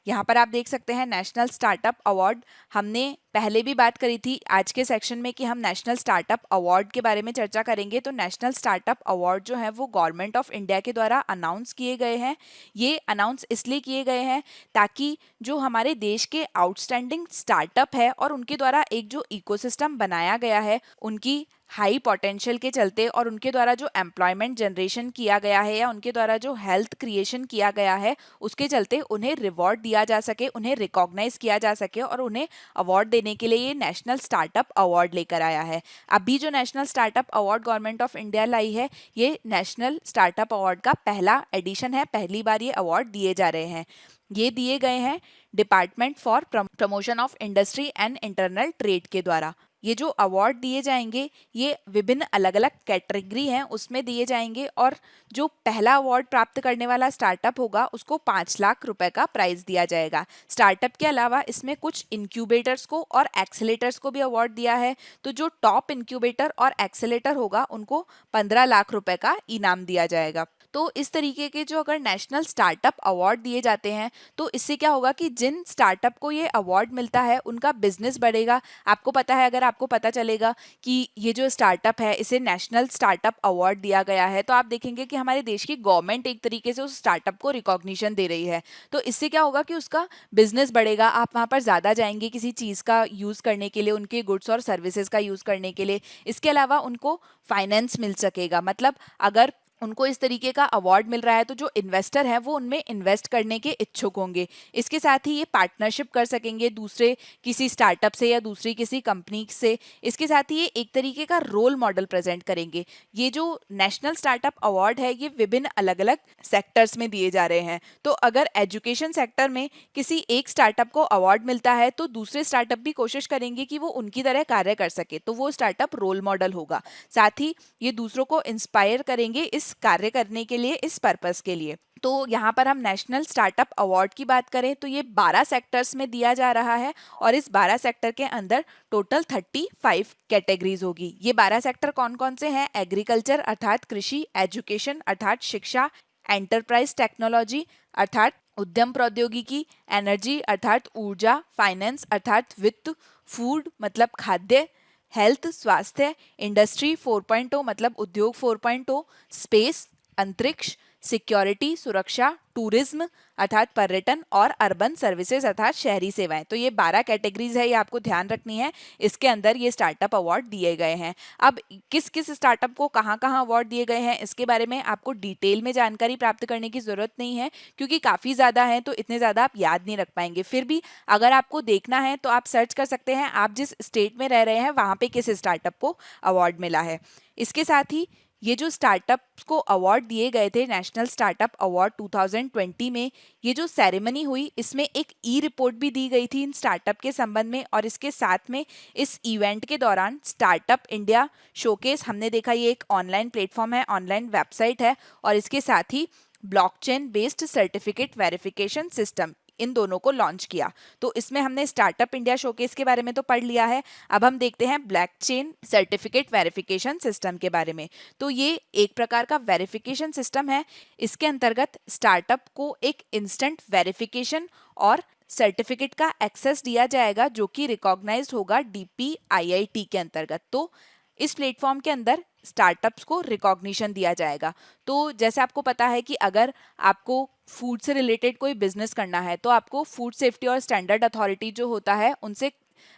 यहाँ पर आप देख सकते हैं नेशनल स्टार्टअप अवार्ड। हमने पहले भी बात करी थी आज के सेक्शन में कि हम नेशनल स्टार्टअप अवार्ड के बारे में चर्चा करेंगे। तो नेशनल स्टार्टअप अवार्ड जो है वो गवर्नमेंट ऑफ इंडिया के द्वारा अनाउंस किए गए हैं। ये अनाउंस इसलिए किए गए हैं ताकि जो हमारे देश के आउटस्टैंडिंग स्टार्टअप है और उनके द्वारा एक जो इकोसिस्टम बनाया गया है उनकी हाई पोटेंशियल के चलते और उनके द्वारा जो एम्प्लॉयमेंट जनरेशन किया गया है या उनके द्वारा जो हेल्थ क्रिएशन किया गया है उसके चलते उन्हें रिवॉर्ड दिया जा सके, उन्हें रिकॉग्नाइज किया जा सके और उन्हें अवार्ड देने के लिए ये नेशनल स्टार्टअप अवार्ड लेकर आया है। अभी जो national startup award government of India लाई है ये नेशनल स्टार्टअप अवार्ड का पहला एडिशन है, पहली बार ये अवार्ड दिए जा रहे हैं। ये दिए गए हैं department for promotion of industry and internal trade के द्वारा। ये जो अवार्ड दिए जाएंगे ये विभिन्न अलग अलग कैटेगरी हैं उसमें दिए जाएंगे और जो पहला अवार्ड प्राप्त करने वाला स्टार्टअप होगा उसको 5 लाख रुपए का प्राइज दिया जाएगा। स्टार्टअप के अलावा इसमें कुछ इंक्यूबेटर्स को और एक्सेलेटर्स को भी अवार्ड दिया है। तो जो टॉप इंक्यूबेटर और एक्सेलेटर होगा उनको 15 लाख रुपए का इनाम दिया जाएगा। तो इस तरीके के जो अगर नेशनल स्टार्टअप अवार्ड दिए जाते हैं तो इससे क्या होगा कि जिन स्टार्टअप को ये अवार्ड मिलता है उनका बिजनेस बढ़ेगा। आपको पता है, अगर आपको पता चलेगा कि ये जो स्टार्टअप है इसे नेशनल स्टार्टअप अवार्ड दिया गया है तो आप देखेंगे कि हमारे देश की गवर्नमेंट एक तरीके से उस स्टार्टअप को रिकॉग्निशन दे रही है। तो इससे क्या होगा कि उसका बिजनेस बढ़ेगा, आप वहाँ पर ज़्यादा जाएंगे किसी चीज़ का यूज़ करने के लिए, उनके गुड्स और सर्विसेज का यूज़ करने के लिए। इसके अलावा उनको फाइनेंस मिल सकेगा, मतलब अगर उनको इस तरीके का अवार्ड मिल रहा है तो जो इन्वेस्टर है वो उनमें इन्वेस्ट करने के इच्छुक होंगे। इसके साथ ही ये पार्टनरशिप कर सकेंगे दूसरे किसी स्टार्टअप से या दूसरी किसी कंपनी से। इसके साथ ही ये एक तरीके का रोल मॉडल प्रेजेंट करेंगे। ये जो नेशनल स्टार्टअप अवार्ड है ये विभिन्न अलग अलग सेक्टर्स में दिए जा रहे हैं। तो अगर एजुकेशन सेक्टर में किसी एक स्टार्टअप को अवार्ड मिलता है तो दूसरे स्टार्टअप भी कोशिश करेंगे कि वो उनकी तरह कार्य कर सके, तो वो स्टार्टअप रोल मॉडल होगा। साथ ही ये दूसरों को इंस्पायर करेंगे इस कार्य करने के लिए, इस पर्पस के लिए। तो यहाँ पर हम नेशनल स्टार्टअप अवार्ड की बात करें तो ये 12 सेक्टर्स में दिया जा रहा है और इस 12 सेक्टर के अंदर टोटल 35 कैटेगरीज होगी। ये 12 सेक्टर कौन कौन से हैं? एग्रीकल्चर अर्थात कृषि, एजुकेशन अर्थात शिक्षा, एंटरप्राइज टेक्नोलॉजी अर्थात उद्यम प्रौद्योगिकी, एनर्जी अर्थात ऊर्जा, फाइनेंस अर्थात वित्त, फूड मतलब खाद्य, हेल्थ स्वास्थ्य, इंडस्ट्री 4.0 मतलब उद्योग 4.0, स्पेस अंतरिक्ष, सिक्योरिटी सुरक्षा, टूरिज्म अर्थात पर्यटन और अर्बन सर्विसेज अर्थात शहरी सेवाएं। तो ये 12 कैटेगरीज है, ये आपको ध्यान रखनी है। इसके अंदर ये स्टार्टअप अवार्ड दिए गए हैं। अब किस किस स्टार्टअप को कहाँ कहाँ अवार्ड दिए गए हैं इसके बारे में आपको डिटेल में जानकारी प्राप्त करने की जरूरत नहीं है क्योंकि काफ़ी ज़्यादा है तो इतने ज़्यादा आप याद नहीं रख पाएंगे। फिर भी अगर आपको देखना है तो आप सर्च कर सकते हैं आप जिस स्टेट में रह रहे हैं वहाँ पे किस स्टार्टअप को अवार्ड मिला है। इसके साथ ही ये जो स्टार्टअप को अवार्ड दिए गए थे नेशनल स्टार्टअप अवार्ड 2020 में, ये जो सेरेमनी हुई इसमें एक ई रिपोर्ट भी दी गई थी इन स्टार्टअप के संबंध में। और इसके साथ में इस इवेंट के दौरान स्टार्टअप इंडिया शोकेस, हमने देखा ये एक ऑनलाइन प्लेटफॉर्म है, ऑनलाइन वेबसाइट है और इसके साथ ही blockchain based certificate verification system, इन दोनों को लॉन्च किया। तो इसमें हमने स्टार्टअप इंडिया शोकेस के बारे में तो पढ़ लिया है, अब हम देखते हैं ब्लॉकचेन सर्टिफिकेट वेरिफिकेशन सिस्टम के बारे में। तो ये एक प्रकार का वेरिफिकेशन सिस्टम है। इसके अंतर्गत स्टार्टअप को एक इंस्टेंट वेरिफिकेशन और सर्टिफिकेट का एक्सेस दिया जाएगा जो कि रिकॉग्नाइज्ड होगा DPIIT के अंतर्गत। तो इस प्लेटफॉर्म के अंदर स्टार्टअप्स को रिकॉग्निशन दिया जाएगा। तो जैसे आपको पता है कि अगर आपको फूड से रिलेटेड कोई बिजनेस करना है तो आपको फूड सेफ्टी और स्टैंडर्ड अथॉरिटी जो होता है उनसे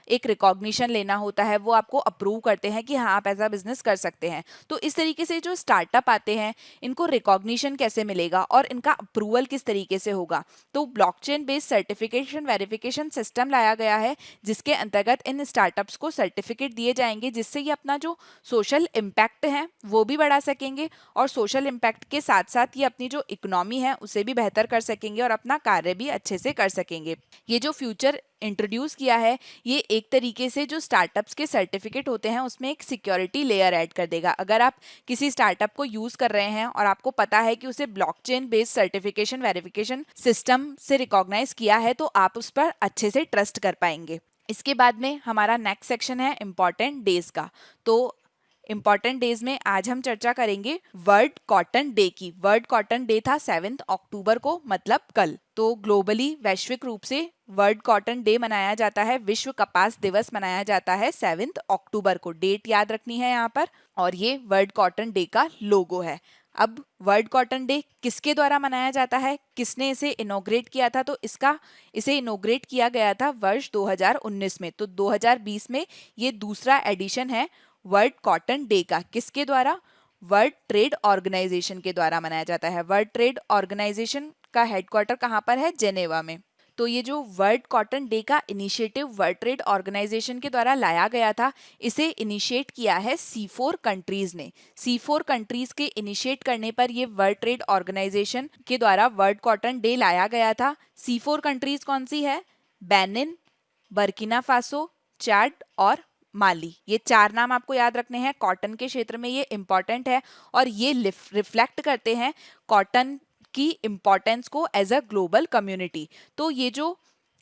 एक रिकॉग्निशन लेना होता है, वो आपको अप्रूव करते हैं कि हाँ आप ऐसा बिजनेस कर सकते हैं। तो इस तरीके से जो स्टार्टअप आते हैं इनको रिकॉग्निशन कैसे मिलेगा और इनका अप्रूवल किस तरीके से होगा? तो blockchain based certification verification system लाया गया है जिसके अंतर्गत इन स्टार्टअप्स को सर्टिफिकेट दिए जाएंगे जिससे ये अपना जो सोशल इम्पैक्ट है वो भी बढ़ा सकेंगे और सोशल इम्पैक्ट के साथ साथ ये अपनी जो इकोनॉमी है उसे भी बेहतर कर सकेंगे और अपना कार्य भी अच्छे से कर सकेंगे। ये जो फ्यूचर इंट्रोड्यूस किया है ये एक तरीके से जो स्टार्टअप्स के सर्टिफिकेट होते हैं उसमें एक सिक्योरिटी लेयर ऐड कर देगा। अगर आप किसी स्टार्टअप को यूज कर रहे हैं और आपको पता है कि उसे blockchain based certification verification system से रिकॉग्नाइज किया है तो आप उस पर अच्छे से ट्रस्ट कर पाएंगे। इसके बाद में हमारा नेक्स्ट सेक्शन है इम्पॉर्टेंट डेज का। तो इम्पॉर्टेंट डेज में आज हम चर्चा करेंगे वर्ल्ड कॉटन डे की। वर्ल्ड कॉटन डे था 7 अक्टूबर को, मतलब कल। तो ग्लोबली वैश्विक रूप से वर्ल्ड कॉटन डे मनाया जाता है, विश्व कपास दिवस मनाया जाता है 7 अक्टूबर को। डेट याद रखनी है यहाँ पर। और ये वर्ल्ड कॉटन डे का लोगो है। अब वर्ल्ड कॉटन डे किसके द्वारा मनाया जाता है, किसने इसे इनॉग्रेट किया था, तो इसे इनॉग्रेट किया गया था वर्ष 2019 में। तो 2020 में ये दूसरा एडिशन है वर्ल्ड कॉटन डे का। किसके द्वारा? वर्ल्ड ट्रेड ऑर्गेनाइजेशन के द्वारा मनाया जाता है। वर्ल्ड ट्रेड ऑर्गेनाइजेशन का हेडक्वार्टर कहाँ पर है? जेनेवा में। तो ये जो वर्ल्ड कॉटन डे का इनिशिएटिव वर्ल्ड ट्रेड ऑर्गेनाइजेशन के द्वारा लाया गया था, इसे इनिशिएट किया है C4 कंट्रीज ने। C4 कंट्रीज के इनिशिएट करने पर ये वर्ल्ड ट्रेड ऑर्गेनाइजेशन के द्वारा वर्ल्ड कॉटन डे लाया गया था। C4 कंट्रीज कौन सी है? बेनिन, बर्किना फासो, चाड और माली। ये 4 नाम आपको याद रखने हैं। कॉटन के क्षेत्र में ये इंपॉर्टेंट है और ये रिफ्लेक्ट करते हैं कॉटन की इम्पोर्टेंस को एज अ ग्लोबल कम्युनिटी। तो ये जो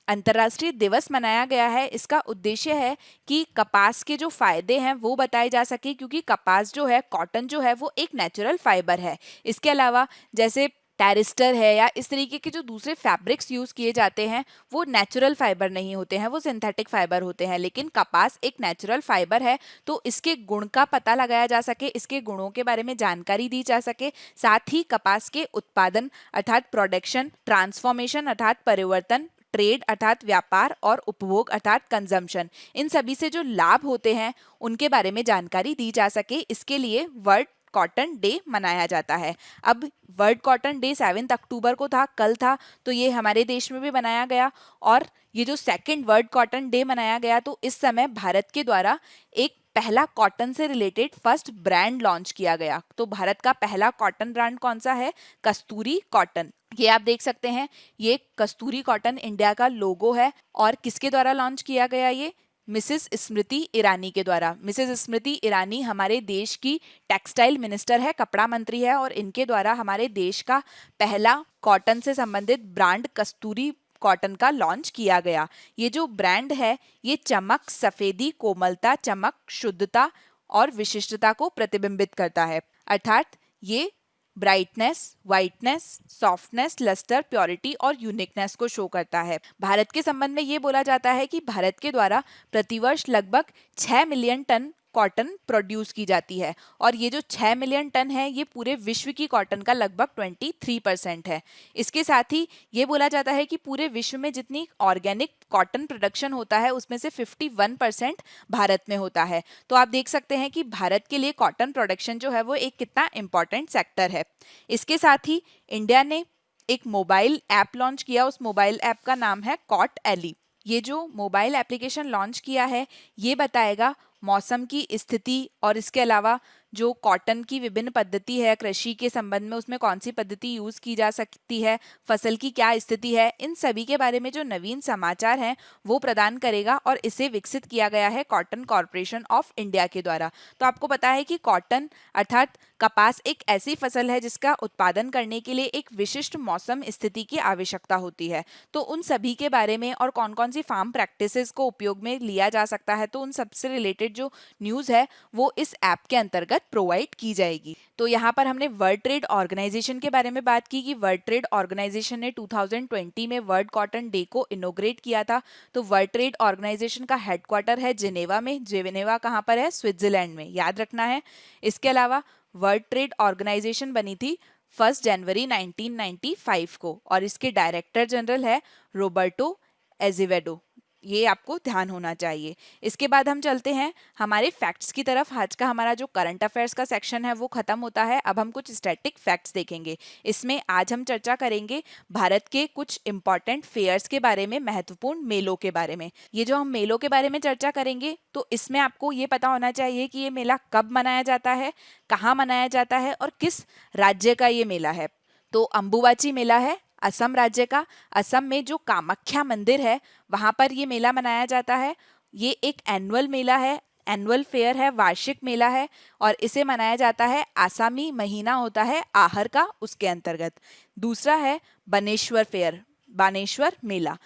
अंतर्राष्ट्रीय दिवस मनाया गया है, इसका उद्देश्य है कि कपास के जो फायदे हैं वो बताए जा सके, क्योंकि कपास जो है, कॉटन जो है, वो एक नेचुरल फाइबर है। इसके अलावा जैसे टेरिस्टर है या इस तरीके के जो दूसरे फैब्रिक्स यूज किए जाते हैं, वो नेचुरल फाइबर नहीं होते हैं, वो सिंथेटिक फाइबर होते हैं। लेकिन कपास एक नेचुरल फाइबर है, तो इसके गुण का पता लगाया जा सके, इसके गुणों के बारे में जानकारी दी जा सके, साथ ही कपास के उत्पादन अर्थात प्रोडक्शन, ट्रांसफॉर्मेशन अर्थात परिवर्तन, ट्रेड अर्थात व्यापार और उपभोग अर्थात कंजम्पशन, इन सभी से जो लाभ होते हैं उनके बारे में जानकारी दी जा सके, इसके लिए वर्ल्ड कॉटन डे मनाया जाता है। अब वर्ल्ड कॉटन डे 7 अक्टूबर को था, कल था, तो ये हमारे देश में भी मनाया गया। और ये जो सेकंड वर्ल्ड कॉटन डे मनाया गया, तो इस समय भारत के द्वारा एक पहला कॉटन से रिलेटेड फर्स्ट ब्रांड लॉन्च किया गया। तो भारत का पहला कॉटन ब्रांड कौन सा है? कस्तूरी कॉटन। ये आप देख सकते हैं, ये कस्तूरी कॉटन इंडिया का लोगो है। और किसके द्वारा लॉन्च किया गया? ये मिसेस स्मृति ईरानी के द्वारा। मिसेस स्मृति ईरानी हमारे देश की टेक्सटाइल मिनिस्टर है, कपड़ा मंत्री है, और इनके द्वारा हमारे देश का पहला कॉटन से संबंधित ब्रांड कस्तूरी कॉटन का लॉन्च किया गया। ये जो ब्रांड है, ये चमक, सफेदी, कोमलता, चमक, शुद्धता और विशिष्टता को प्रतिबिंबित करता है। अर्थात ये brightness, whiteness, softness, lustre, purity और यूनिकनेस को शो करता है। भारत के संबंध में ये बोला जाता है कि भारत के द्वारा प्रतिवर्ष लगभग 6 मिलियन टन कॉटन प्रोड्यूस की जाती है। और ये जो 6 मिलियन टन है, ये पूरे विश्व की कॉटन का लगभग 23% है। इसके साथ ही ये बोला जाता है कि पूरे विश्व में जितनी ऑर्गेनिक कॉटन प्रोडक्शन होता है, उसमें से 51% भारत में होता है। तो आप देख सकते हैं कि भारत के लिए कॉटन प्रोडक्शन जो है वो एक कितना इंपॉर्टेंट सेक्टर है। इसके साथ ही इंडिया ने एक मोबाइल ऐप लॉन्च किया। उस मोबाइल ऐप का नाम है कॉट एली। ये जो मोबाइल एप्लीकेशन लॉन्च किया है, ये बताएगा मौसम की स्थिति और इसके अलावा जो कॉटन की विभिन्न पद्धति है कृषि के संबंध में, उसमें कौन सी पद्धति यूज की जा सकती है, फसल की क्या स्थिति है, इन सभी के बारे में जो नवीन समाचार हैं वो प्रदान करेगा। और इसे विकसित किया गया है कॉटन कॉर्पोरेशन ऑफ इंडिया के द्वारा। तो आपको पता है कि कॉटन अर्थात कपास एक ऐसी फसल है जिसका उत्पादन करने के लिए एक विशिष्ट मौसम स्थिति की आवश्यकता होती है। तो उन सभी के बारे में और कौन कौन सी फार्म प्रैक्टिसेस को उपयोग में लिया जा सकता है, तो उन सबसे रिलेटेड जो न्यूज़ है वो इस ऐप के अंतर्गत प्रोवाइड की जाएगी। तो यहाँ पर हमने वर्ल्ड ट्रेड ऑर्गेनाइजेशन के बारे में बात की कि वर्ल्ड ट्रेड ऑर्गेनाइजेशन ने 2020 में वर्ल्ड कॉटन डे को इनोग्रेट किया था। तो वर्ल्ड ट्रेड ऑर्गेनाइजेशन का हेडक्वार्टर है जिनेवा में। जिनेवा कहाँ पर है? स्विट्जरलैंड में, याद रखना है। इसके अलावा वर्ल्ड ट्रेड ऑर्गेनाइजेशन बनी थी 1 जनवरी 1995 को और इसके डायरेक्टर जनरल है रोबर्टो एजेवेडो। ये आपको ध्यान होना चाहिए। इसके बाद हम चलते हैं हमारे फैक्ट्स की तरफ। आज का हमारा जो करंट अफेयर्स का सेक्शन है वो खत्म होता है। अब हम कुछ स्टैटिक फैक्ट्स देखेंगे। इसमें आज हम चर्चा करेंगे भारत के कुछ इंपॉर्टेंट फेयर्स के बारे में, महत्वपूर्ण मेलों के बारे में। ये जो हम मेलों के बारे में चर्चा करेंगे, तो इसमें आपको ये पता होना चाहिए कि ये मेला कब मनाया जाता है, कहाँ मनाया जाता है और किस राज्य का ये मेला है। तो अंबुबाची मेला है असम राज्य का। असम में जो कामाख्या मंदिर है वहां पर ये मेला मनाया जाता है। ये एक एनुअल मेला है, एनुअल फेयर है, वार्षिक मेला है और इसे मनाया जाता है आसामी महीना होता है आहर का, उसके अंतर्गत। दूसरा है बनेश्वर फेयर, बानेश्वर मेला।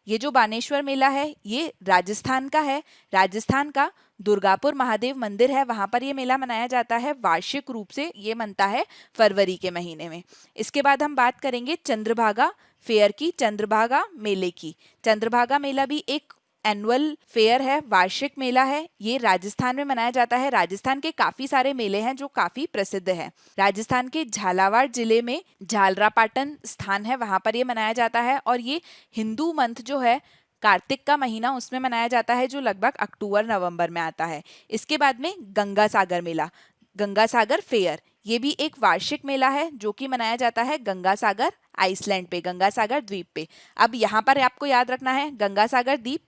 ये जो बानेश्वर मेला है ये राजस्थान का है। राजस्थान का दुर्गापुर महादेव मंदिर है, वहां पर ये मेला मनाया जाता है वार्षिक रूप से, ये मनता है फरवरी के महीने में। इसके बाद हम बात करेंगे चंद्रभागा फेयर की, चंद्रभागा मेले की। चंद्रभागा मेला भी एक एनुअल फेयर है, वार्षिक मेला है। ये राजस्थान में मनाया जाता है। राजस्थान के काफी सारे मेले हैं जो काफी प्रसिद्ध है। राजस्थान के झालावाड़ जिले में झालरापाटन स्थान है, वहां पर ये मनाया जाता है। और ये हिंदू मंथ जो है कार्तिक का महीना, उसमें मनाया जाता है, जो लगभग अक्टूबर नवंबर में आता है। इसके बाद में गंगा सागर मेला, गंगा सागर फेयर, ये भी एक वार्षिक मेला है जो कि मनाया जाता है गंगा सागर आइसलैंड पे, गंगा सागर द्वीप पे। अब यहाँ पर आपको याद रखना है गंगा सागर द्वीप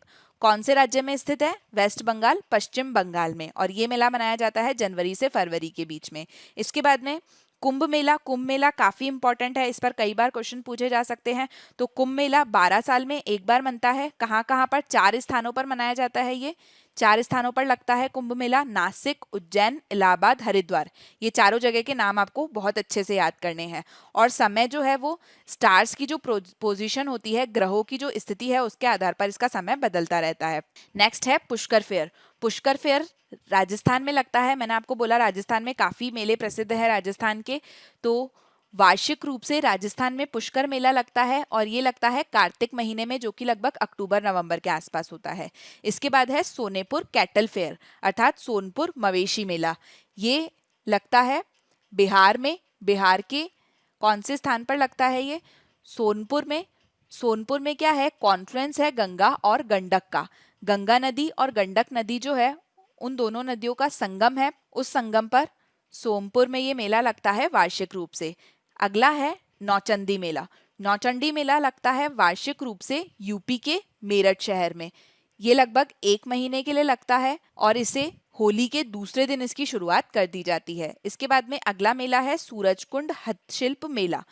कौन से राज्य में स्थित है? वेस्ट बंगाल, पश्चिम बंगाल में। और ये मेला मनाया जाता है जनवरी से फरवरी के बीच में। इसके बाद में कुंभ मेला, कुंभ मेला काफी इंपॉर्टेंट है, इस पर कई बार क्वेश्चन पूछे जा सकते हैं। तो कुंभ मेला 12 साल में एक बार मनता है। कहाँ कहाँ पर? 4 स्थानों पर मनाया जाता है। ये 4 स्थानों पर लगता है कुंभ मेला, नासिक, उज्जैन, इलाहाबाद, हरिद्वार। ये चारों जगह के नाम आपको बहुत अच्छे से याद करने हैं। और समय जो है वो स्टार्स की जो पोजीशन होती है, ग्रहों की जो स्थिति है, उसके आधार पर इसका समय बदलता रहता है। नेक्स्ट है पुष्कर फेयर। पुष्कर फेयर राजस्थान में लगता है। मैंने आपको बोला राजस्थान में काफी मेले प्रसिद्ध है राजस्थान के। तो वार्षिक रूप से राजस्थान में पुष्कर मेला लगता है और ये लगता है कार्तिक महीने में, जो कि लगभग अक्टूबर नवंबर के आसपास होता है। इसके बाद है सोनेपुर कैटल फेयर अर्थात सोनपुर मवेशी मेला। ये लगता है बिहार में। बिहार के कौन से स्थान पर लगता है ये? सोनपुर में। सोनपुर में क्या है? कॉन्फ्रेंस है गंगा और गंडक का। गंगा नदी और गंडक नदी जो है उन दोनों नदियों का संगम है। उस संगम पर सोमपुर में ये मेला लगता है वार्षिक रूप से। अगला है नौचंदी मेला। नौचंडी मेला लगता है वार्षिक रूप से यूपी के मेरठ शहर में। ये लगभग 1 महीने के लिए लगता है और इसे होली के दूसरे दिन इसकी शुरुआत कर दी जाती है। इसके बाद में अगला मेला है सूरजकुंड हस्तशिल्प मेला,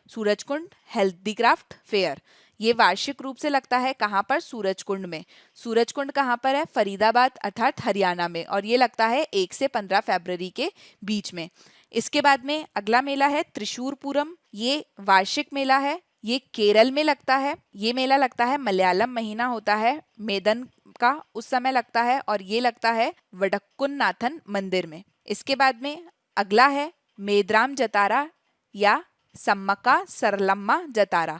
सूरजकुंड हेल्दीक्राफ्ट फेयर। ये वार्षिक रूप से लगता है कहाँ पर? सूरजकुंड में। सूरजकुंड कहाँ पर है? फरीदाबाद अर्थात हरियाणा में। और ये लगता है 1 से 15 फरवरी के बीच में। इसके बाद में अगला मेला है त्रिशूरपुरम। ये वार्षिक मेला है, ये केरल में लगता है। ये मेला लगता है मलयालम महीना होता है मेदन का, उस समय लगता है और ये लगता है वडक्कुन्नाथन मंदिर में। इसके बाद में अगला है मेद्राम जतारा या सम्मका सरलम्मा जतारा।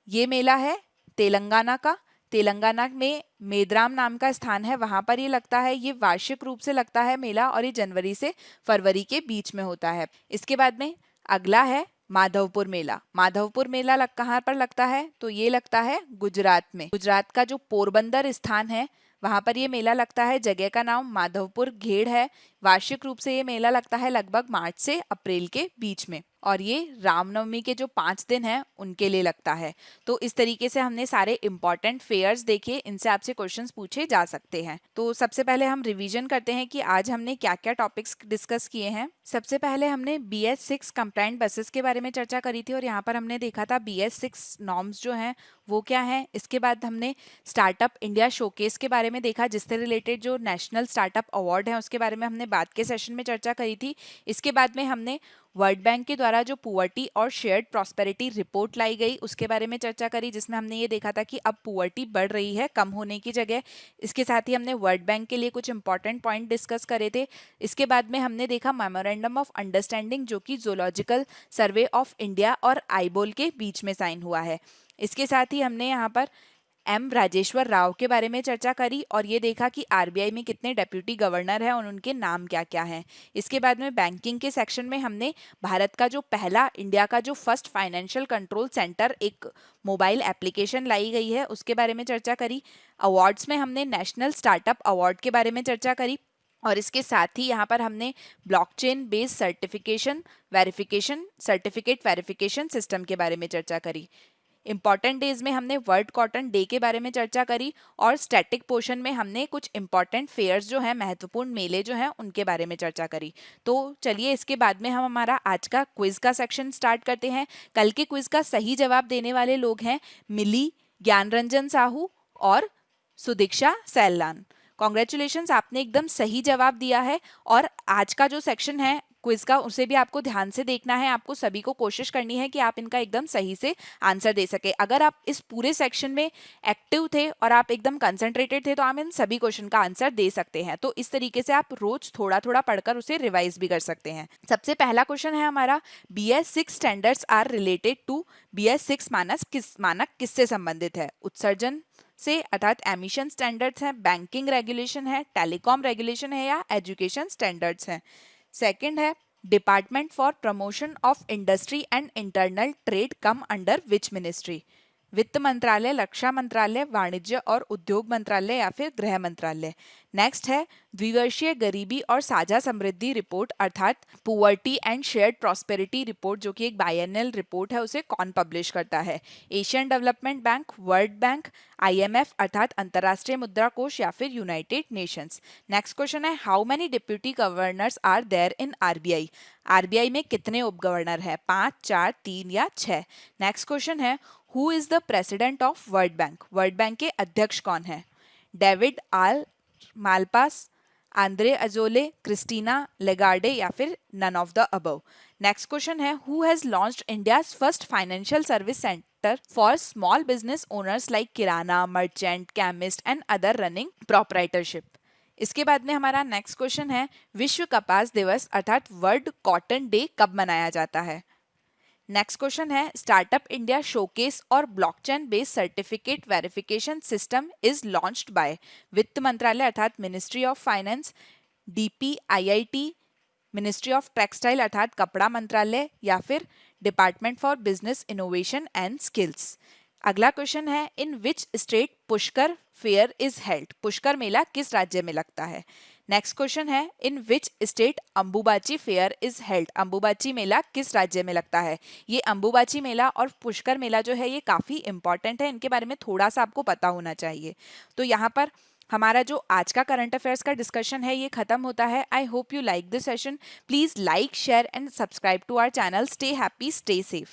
ये मेला है तेलंगाना का। तेलंगाना में मेद्राम नाम का स्थान है, वहां पर ये लगता है। ये वार्षिक रूप से लगता है मेला और ये जनवरी से फरवरी के बीच में होता है। इसके बाद में अगला है माधवपुर मेला। माधवपुर मेला कहाँ पर लगता है? तो ये लगता है गुजरात में। गुजरात का जो पोरबंदर स्थान है वहां पर ये मेला लगता है। जगह का नाम माधवपुर घेड़ है। वार्षिक रूप से ये मेला लगता है लगभग मार्च से अप्रैल के बीच में और ये रामनवमी के जो 5 दिन हैं उनके लिए लगता है। तो इस तरीके से हमने सारे इंपॉर्टेंट फेयर्स देखे, इनसे आपसे क्वेश्चंस पूछे जा सकते हैं। तो सबसे पहले हम रिवीजन करते हैं कि आज हमने क्या क्या टॉपिक्स डिस्कस किए हैं। सबसे पहले हमने BS6 कंप्लाइंट बसेस के बारे में चर्चा करी थी और यहाँ पर हमने देखा था BS6 नॉर्म्स जो हैं वो क्या है। इसके बाद हमने स्टार्टअप इंडिया शोकेस के बारे में देखा, जिससे रिलेटेड जो नेशनल स्टार्टअप अवार्ड है उसके बारे में हमने बाद के सेशन में चर्चा करी थी। इसके बाद में हमने वर्ल्ड बैंक के द्वारा जो पुअर्टी और शेयर्ड प्रॉस्पेरिटी रिपोर्ट लाई गई उसके बारे में चर्चा करी, जिसमें हमने ये देखा था कि अब पुअर्टी बढ़ रही है कम होने की जगह। इसके साथ ही हमने वर्ल्ड बैंक के लिए कुछ इंपॉर्टेंट पॉइंट डिस्कस करे थे। इसके बाद में हमने देखा मेमोरेंडम ऑफ अंडरस्टैंडिंग जो कि जूलॉजिकल सर्वे ऑफ इंडिया और आईबोल के बीच में साइन हुआ है। इसके साथ ही हमने यहाँ पर M राजेश्वर राव के बारे में चर्चा करी और ये देखा कि RBI में कितने डेप्यूटी गवर्नर हैं और उनके नाम क्या क्या हैं। इसके बाद में बैंकिंग के सेक्शन में हमने भारत का जो पहला, इंडिया का जो फर्स्ट फाइनेंशियल कंट्रोल सेंटर, एक मोबाइल एप्लीकेशन लाई गई है, उसके बारे में चर्चा करी। अवार्ड्स में हमने नेशनल स्टार्टअप अवार्ड के बारे में चर्चा करी और इसके साथ ही यहाँ पर हमने blockchain based certificate verification system के बारे में चर्चा करी। इंपॉर्टेंट डेज में हमने वर्ल्ड कॉटन डे के बारे में चर्चा करी और स्टैटिक पोर्शन में हमने कुछ इंपॉर्टेंट फेयर्स जो हैं, महत्वपूर्ण मेले जो हैं, उनके बारे में चर्चा करी। तो चलिए इसके बाद में हम हमारा आज का क्विज का सेक्शन स्टार्ट करते हैं। कल के क्विज का सही जवाब देने वाले लोग हैं मिली, ज्ञानरंजन साहू और सुदीक्षा सैलान। कॉन्ग्रेचुलेशंस, आपने एकदम सही जवाब दिया है और आज का जो सेक्शन है क्विज का, उसे भी आपको ध्यान से देखना है। आपको सभी को कोशिश करनी है कि आप इनका एकदम सही से आंसर दे सके। अगर आप इस पूरे सेक्शन में एक्टिव थे और आप एकदम कंसंट्रेटेड थे तो आप इन सभी क्वेश्चन का आंसर दे सकते हैं। तो इस तरीके से आप रोज थोड़ा थोड़ा पढ़कर उसे रिवाइज भी कर सकते हैं। सबसे पहला क्वेश्चन है हमारा, BS6 standards are related to, BS6 मानक किससे संबंधित है? उत्सर्जन से, अर्थात एमिशन स्टैंडर्ड्स हैं, बैंकिंग रेगुलेशन है, टेलीकॉम रेगुलेशन है, या एजुकेशन स्टैंडर्ड्स हैं। सेकंड है, department for promotion of industry and internal trade come under which ministry? वित्त मंत्रालय, रक्षा मंत्रालय, वाणिज्य और उद्योग मंत्रालय, या फिर गृह मंत्रालय। नेक्स्ट है, द्विवर्षीय गरीबी और साझा समृद्धि रिपोर्ट अर्थात poverty and shared prosperity report, जो कि एक बायएनुअल रिपोर्ट है, उसे कौन पब्लिश करता है? Asian Development Bank, World Bank, IMF अर्थात अंतर्राष्ट्रीय मुद्रा कोष, या फिर यूनाइटेड नेशंस। नेक्स्ट क्वेश्चन है, how many deputy governors are there in RBI? RBI में कितने उप गवर्नर है? 5, 4, 3 या 6? नेक्स्ट क्वेश्चन है, who is the president of World Bank? World Bank के अध्यक्ष कौन है? डेविड आल Malpass, Andre Azoulay, Christina Lagarde, या फिर none of the above? Next question है, who has launched India's first financial service centre for small business owners like kirana, merchant, chemist and other running proprietorship? इसके बाद में हमारा next question है, विश्व कपास दिवस अर्थात वर्ल्ड कॉटन डे कब मनाया जाता है? नेक्स्ट क्वेश्चन है, स्टार्टअप इंडिया शोकेस और blockchain based certificate verification system is launched by? वित्त मंत्रालय अर्थात ministry of finance, DPIIT, ministry of textile अर्थात कपड़ा मंत्रालय, या फिर department for business innovation and skills? अगला क्वेश्चन है, in which state Pushkar fair is held? Pushkar मेला किस राज्य में लगता है? नेक्स्ट क्वेश्चन है, in which state Ambubachi fair is held? Ambubachi मेला किस राज्य में लगता है? ये अंबुबाची मेला और पुष्कर मेला जो है ये काफी इंपॉर्टेंट है, इनके बारे में थोड़ा सा आपको पता होना चाहिए। तो यहाँ पर हमारा जो आज का करंट अफेयर्स का डिस्कशन है ये खत्म होता है। I hope you like this session. Please like, share and subscribe to our channel. Stay happy, stay safe.